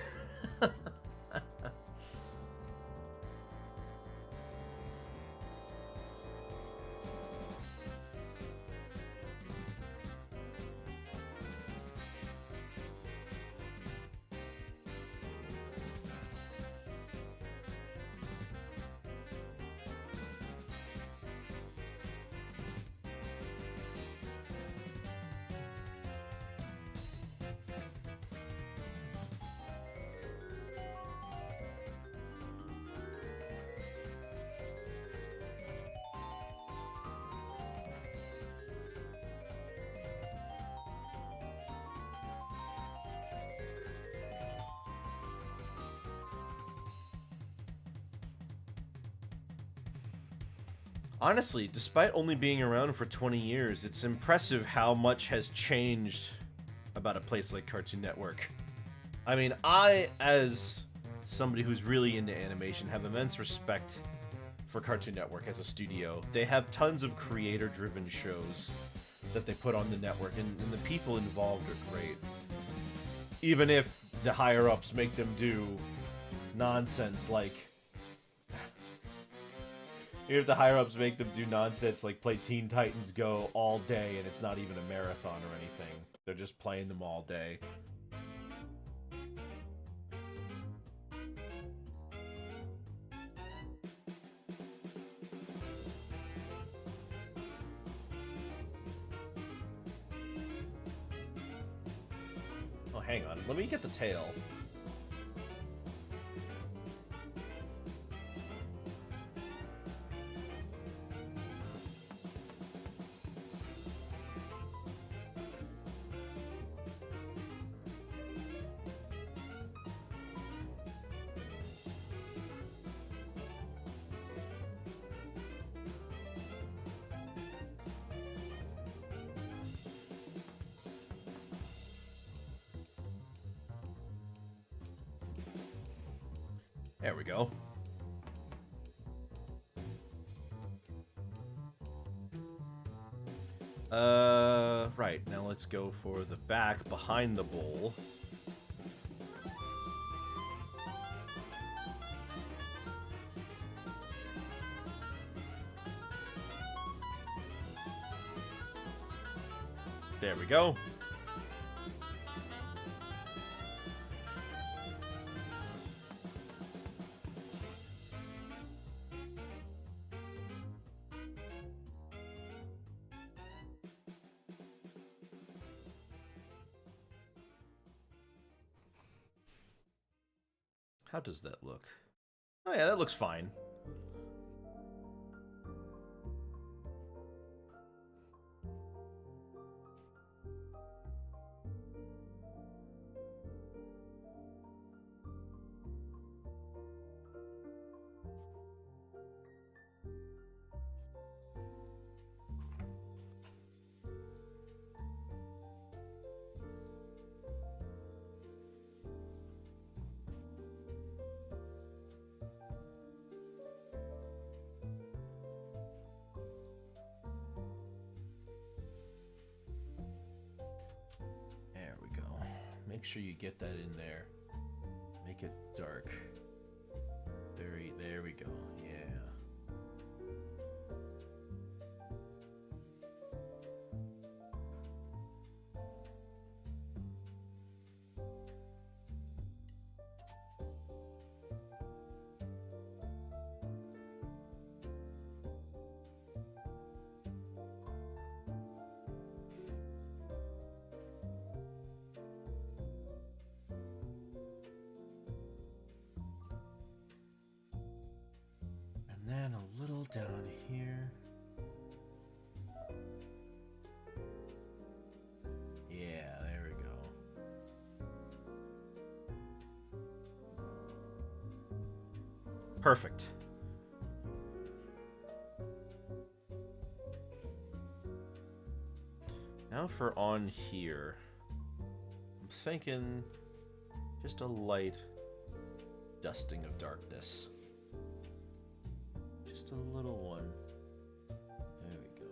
[SPEAKER 1] Honestly, despite only being around for 20 years, it's impressive how much has changed about a place like Cartoon Network. I mean, I, as somebody who's really into animation, have immense respect for Cartoon Network as a studio. They have tons of creator-driven shows that they put on the network, and the people involved are great. Even if the higher-ups make them do nonsense like... Even if the higher-ups make them do nonsense like play Teen Titans Go all day and it's not even a marathon or anything. They're just playing them all day. Oh, hang on. Let me get the tail. There we go. Right. Now let's go for the back behind the bowl. There we go. How does that look? Oh yeah, that looks fine. Make sure you get that in there. Make it dark. There we go. Yeah. And then a little down here. Yeah, there we go. Perfect. Now for on here. I'm thinking just a light dusting of darkness. Just a little one. There we go.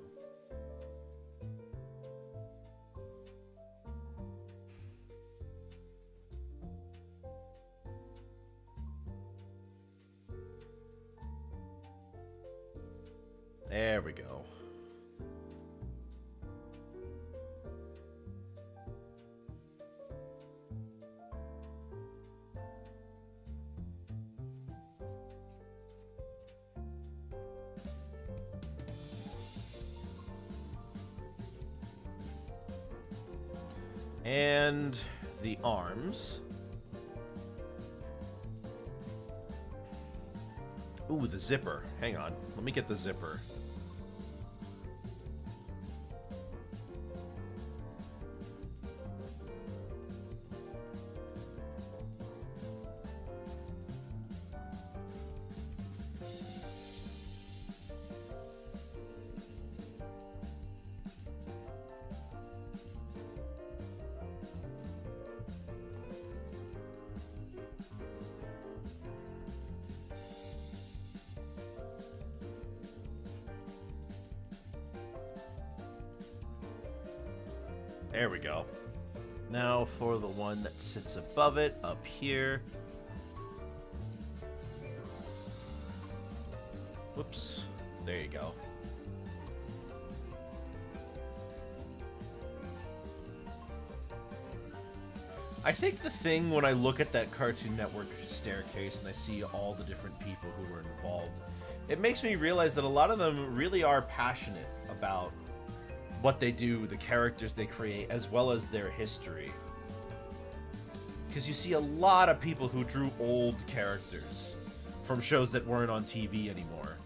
[SPEAKER 1] There we go. And the arms. Ooh, the zipper. Hang on. Let me get the zipper. There we go. Now for the one that sits above it, up here. Whoops. There you go. I think the thing when I look at that Cartoon Network staircase and I see all the different people who were involved, it makes me realize that a lot of them really are passionate about what they do, the characters they create, as well as their history. Because you see a lot of people who drew old characters from shows that weren't on TV anymore.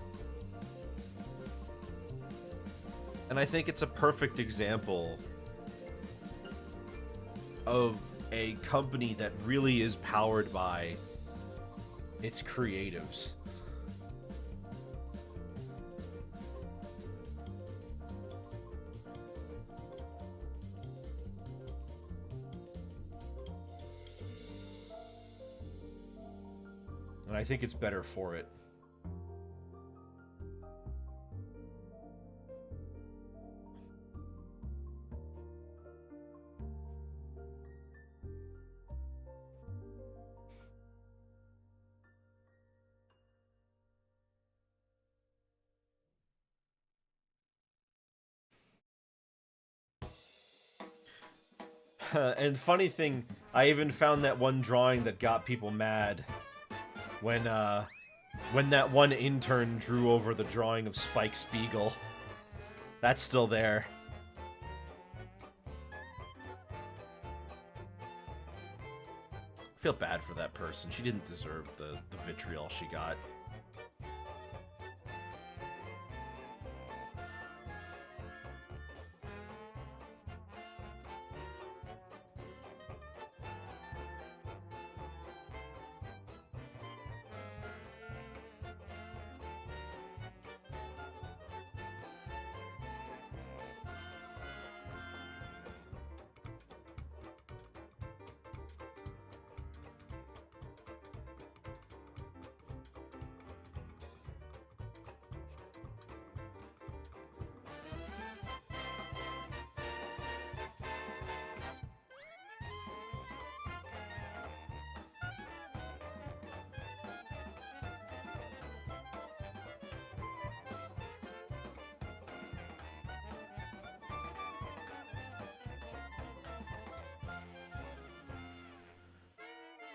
[SPEAKER 1] And I think it's a perfect example of a company that really is powered by its creatives. And I think it's better for it. And funny thing, I even found that one drawing that got people mad when that one intern drew over the drawing of Spike Spiegel. That's still there. I feel bad for that person. She didn't deserve the vitriol she got.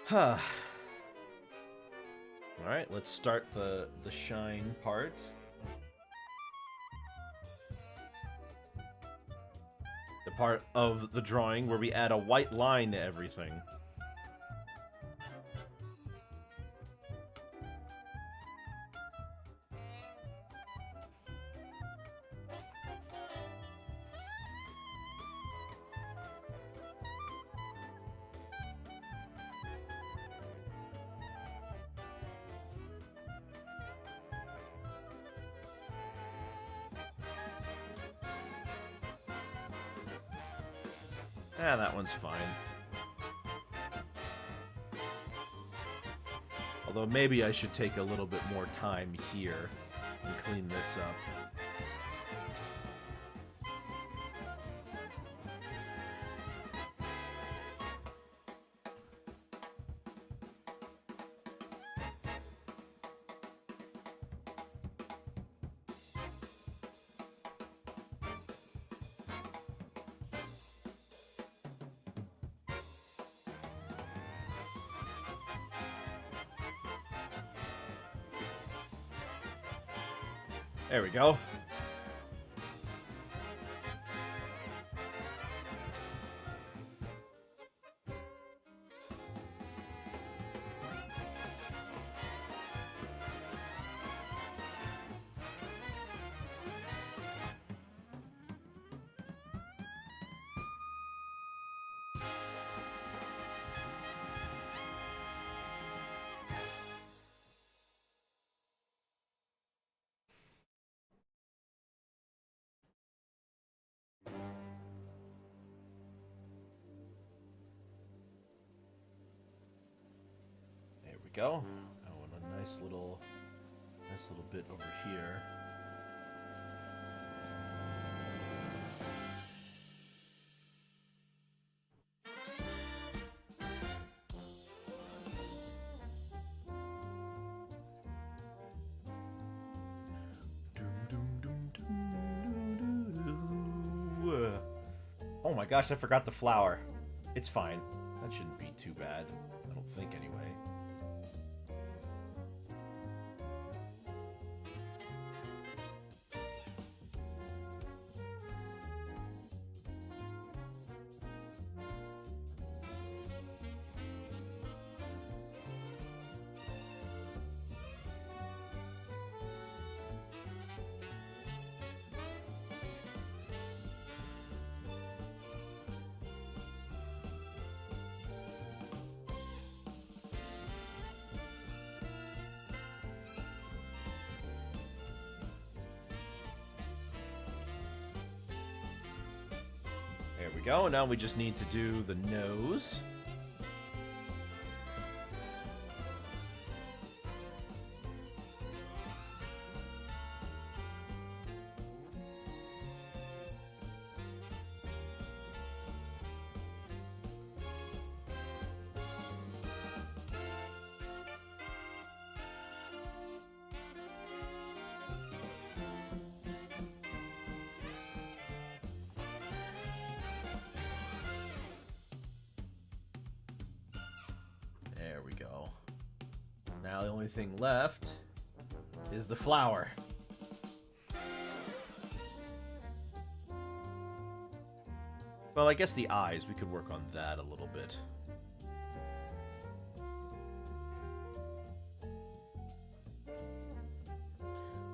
[SPEAKER 1] Huh. Alright, let's start the shine part. The part of the drawing where we add a white line to everything. Ah, that one's fine. Although maybe I should take a little bit more time here and clean this up. There we go. Go. Oh, and a nice little bit over here. Oh my gosh, I forgot the flower. It's fine. That shouldn't be too bad. I don't think anyway. There we go. Now we just need to do the nose. we go. Now the only thing left is the flower. Well, I guess the eyes, we could work on that a little bit.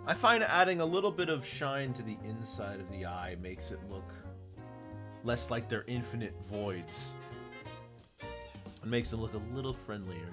[SPEAKER 1] I find adding a little bit of shine to the inside of the eye makes it look less like they're infinite voids. It makes it look a little friendlier.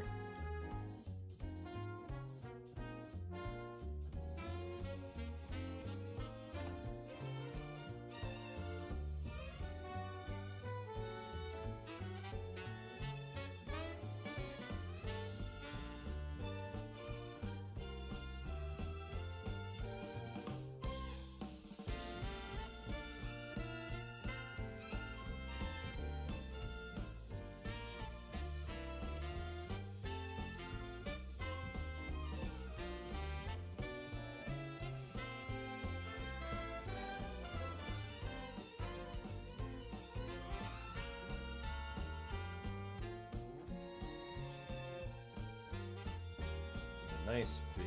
[SPEAKER 1] Nice big.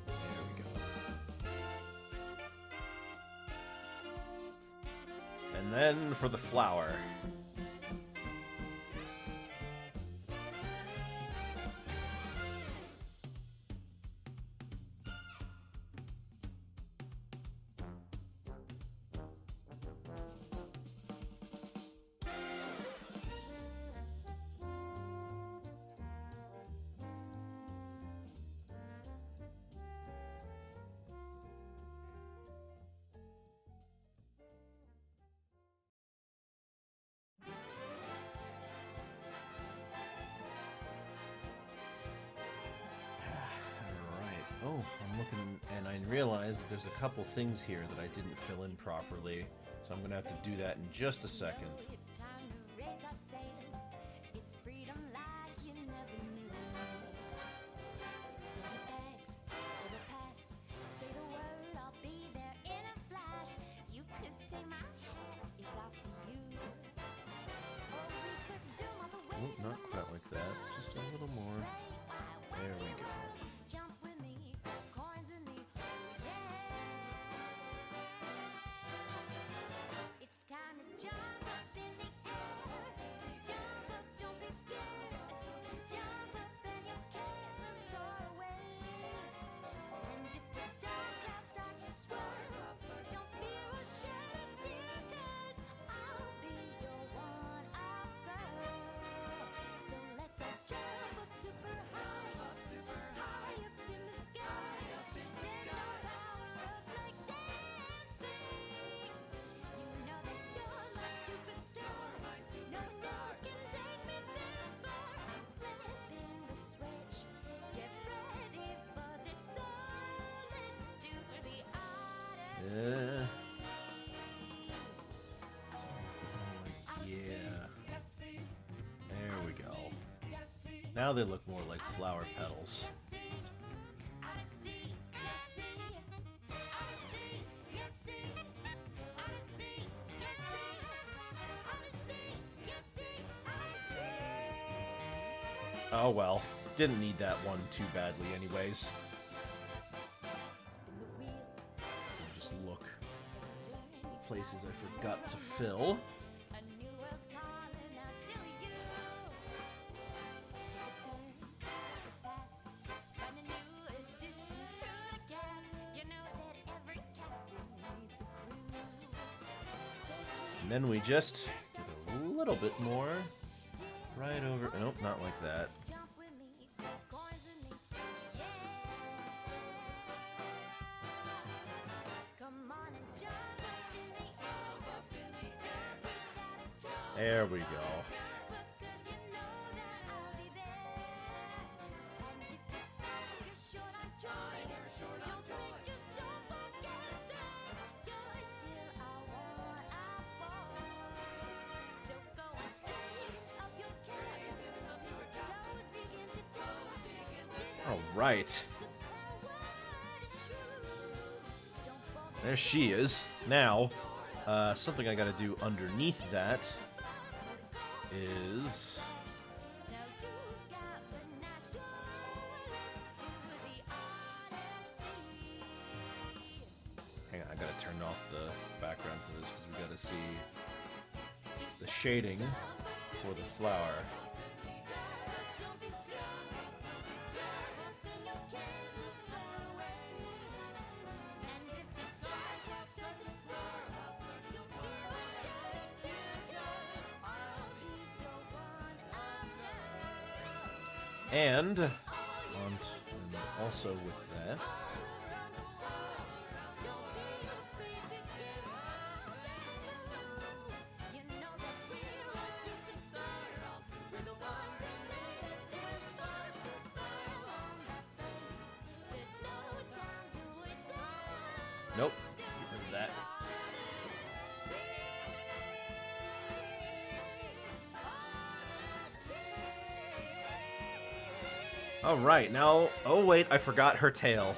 [SPEAKER 1] There we go. And then for the flower. Oh, I'm looking, and I realize that there's a couple things here that I didn't fill in properly, so I'm going to have to do that in just a second. Oh, not quite like that, just a little more. There we go. Yeah. There we go. Now they look more like flower petals. Oh well, didn't need that one too badly anyways. Just look. Places I forgot to fill. And then we just get a little bit more right over. Nope, not like that. There we go. All right. There she is. Now, something I gotta do underneath that is I gotta turn off the background for this because we gotta see the shading for the flower. And also with that, nope, get rid of that. All right, now, oh wait, I forgot her tail.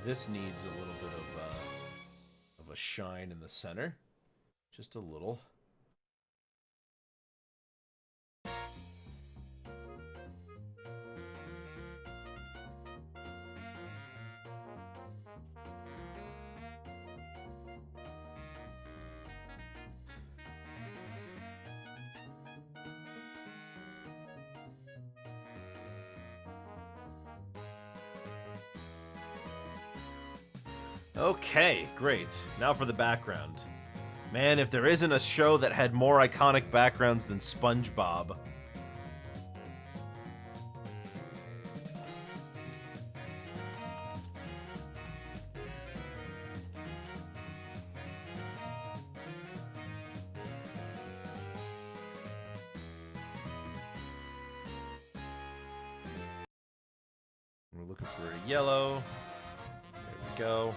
[SPEAKER 1] This needs a little bit of a shine in the center, just a little. Okay, great. Now for the background. Man, if there isn't a show that had more iconic backgrounds than SpongeBob. We're looking for a yellow. There we go.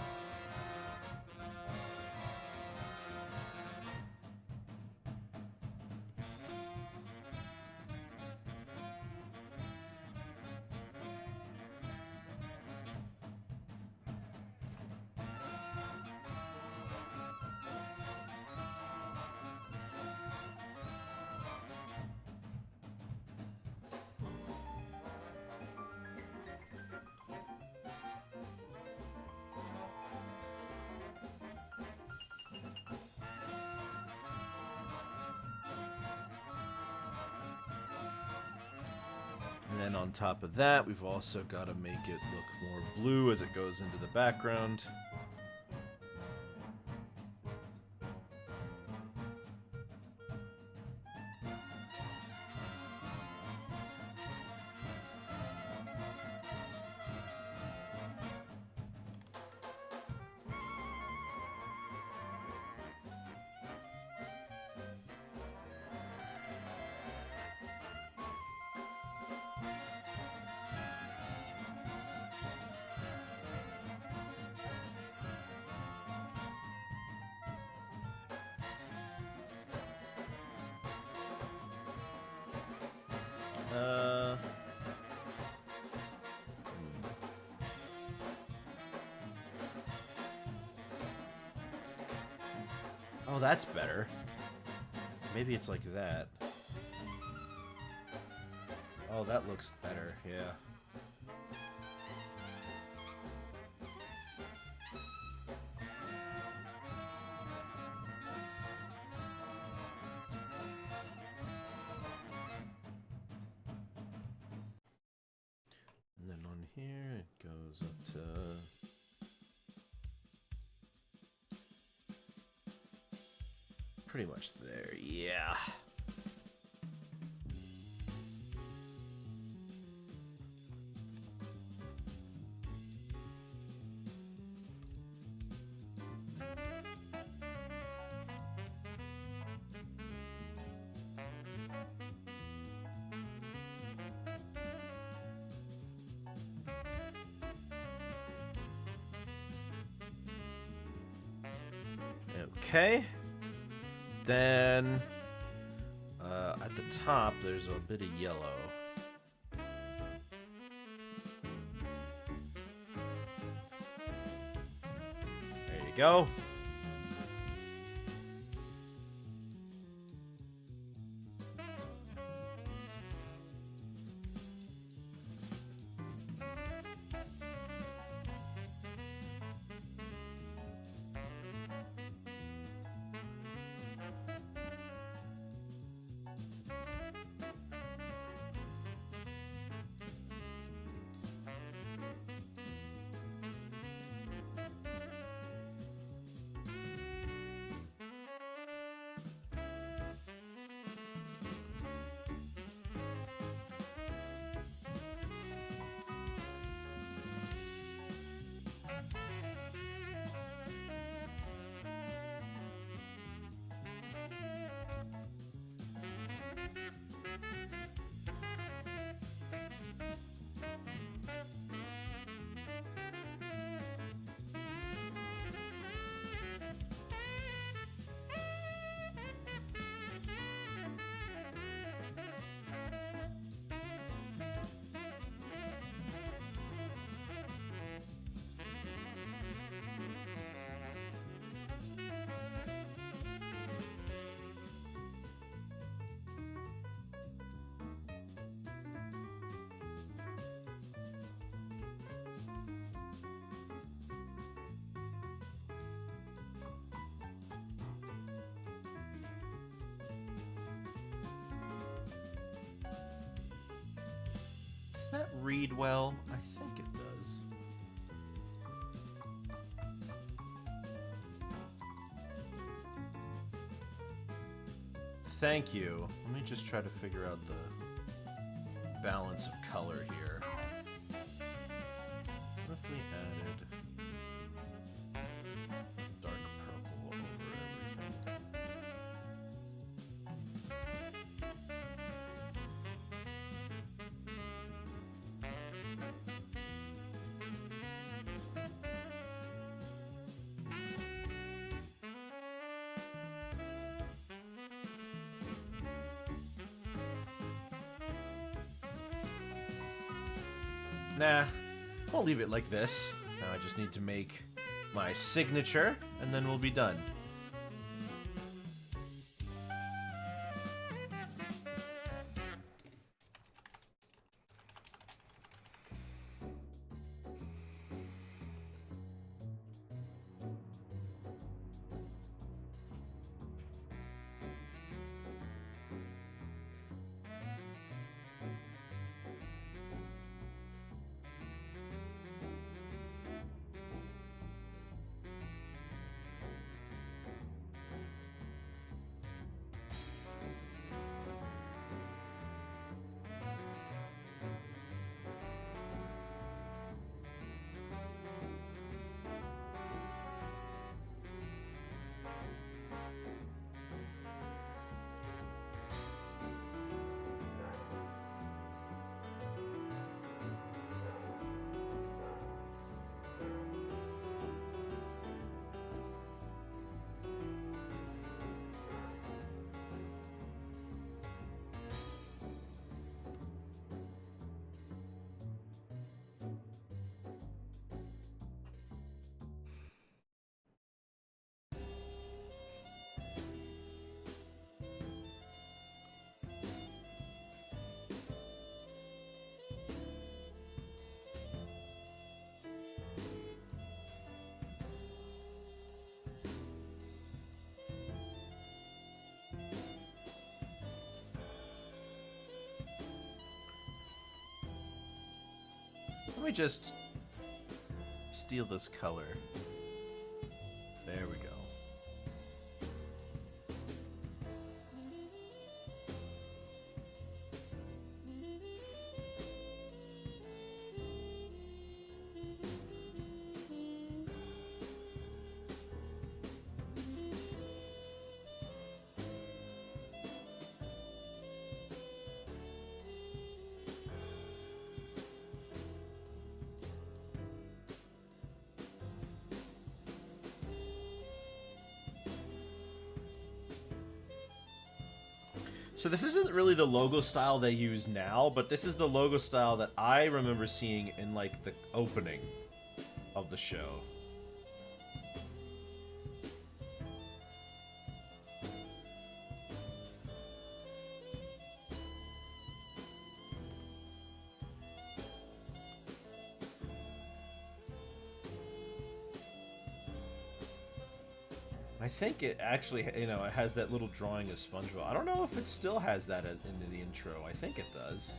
[SPEAKER 1] And then on top of that, we've also got to make it look more blue as it goes into the background. Oh, that's better. Maybe it's like that. Oh, that looks better, yeah. And then on here, it goes up to... pretty much there, yeah. Okay. Then, at the top, there's a bit of yellow. There you go. that read well? I think it does. Thank you. Let me just try to figure out the balance of color here. What if we added dark purple over everything? Nah, I'll leave it like this. Now I just need to make my signature, and then we'll be done. Let me just steal this color. There we go. So this isn't really the logo style they use now, but this is the logo style that I remember seeing in, like, the opening of the show. I think it actually, you know, it has that little drawing of SpongeBob. I don't know if it still has that in the intro. I think it does.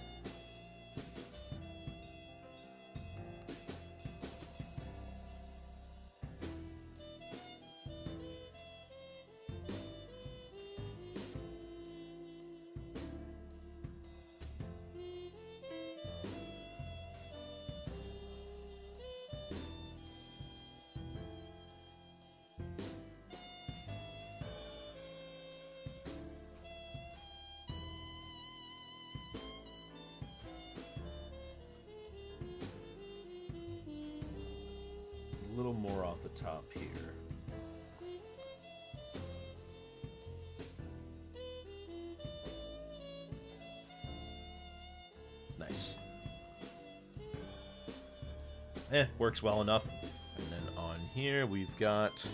[SPEAKER 1] A little more off the top here. Nice. Works well enough. And then on here we've got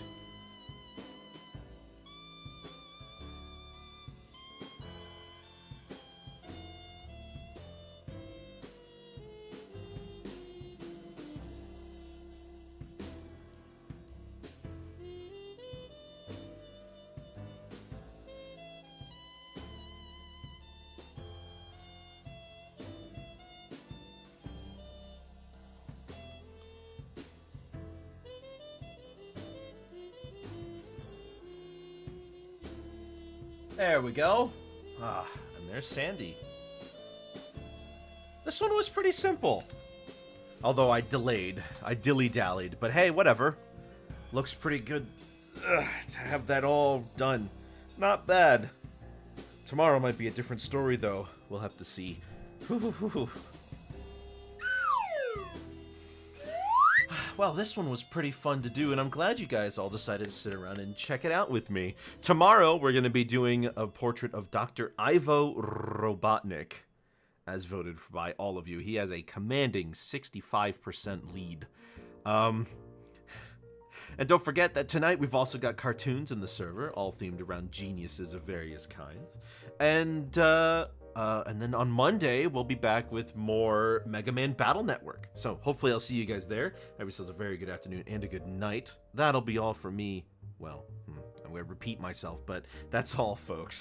[SPEAKER 1] There we go. Ah, and there's Sandy. This one was pretty simple. Although I delayed. I dilly-dallied. But hey, whatever. Looks pretty good to have that all done. Not bad. Tomorrow might be a different story, though. We'll have to see. Well, this one was pretty fun to do, and I'm glad you guys all decided to sit around and check it out with me. Tomorrow, we're going to be doing a portrait of Dr. Ivo Robotnik, as voted by all of you. He has a commanding 65% lead. And don't forget that tonight we've also got cartoons in the server, all themed around geniuses of various kinds. And then on Monday, we'll be back with more Mega Man Battle Network. So hopefully I'll see you guys there. Have yourselves a very good afternoon and a good night. That'll be all for me. Well, I'm going to repeat myself, but that's all, folks.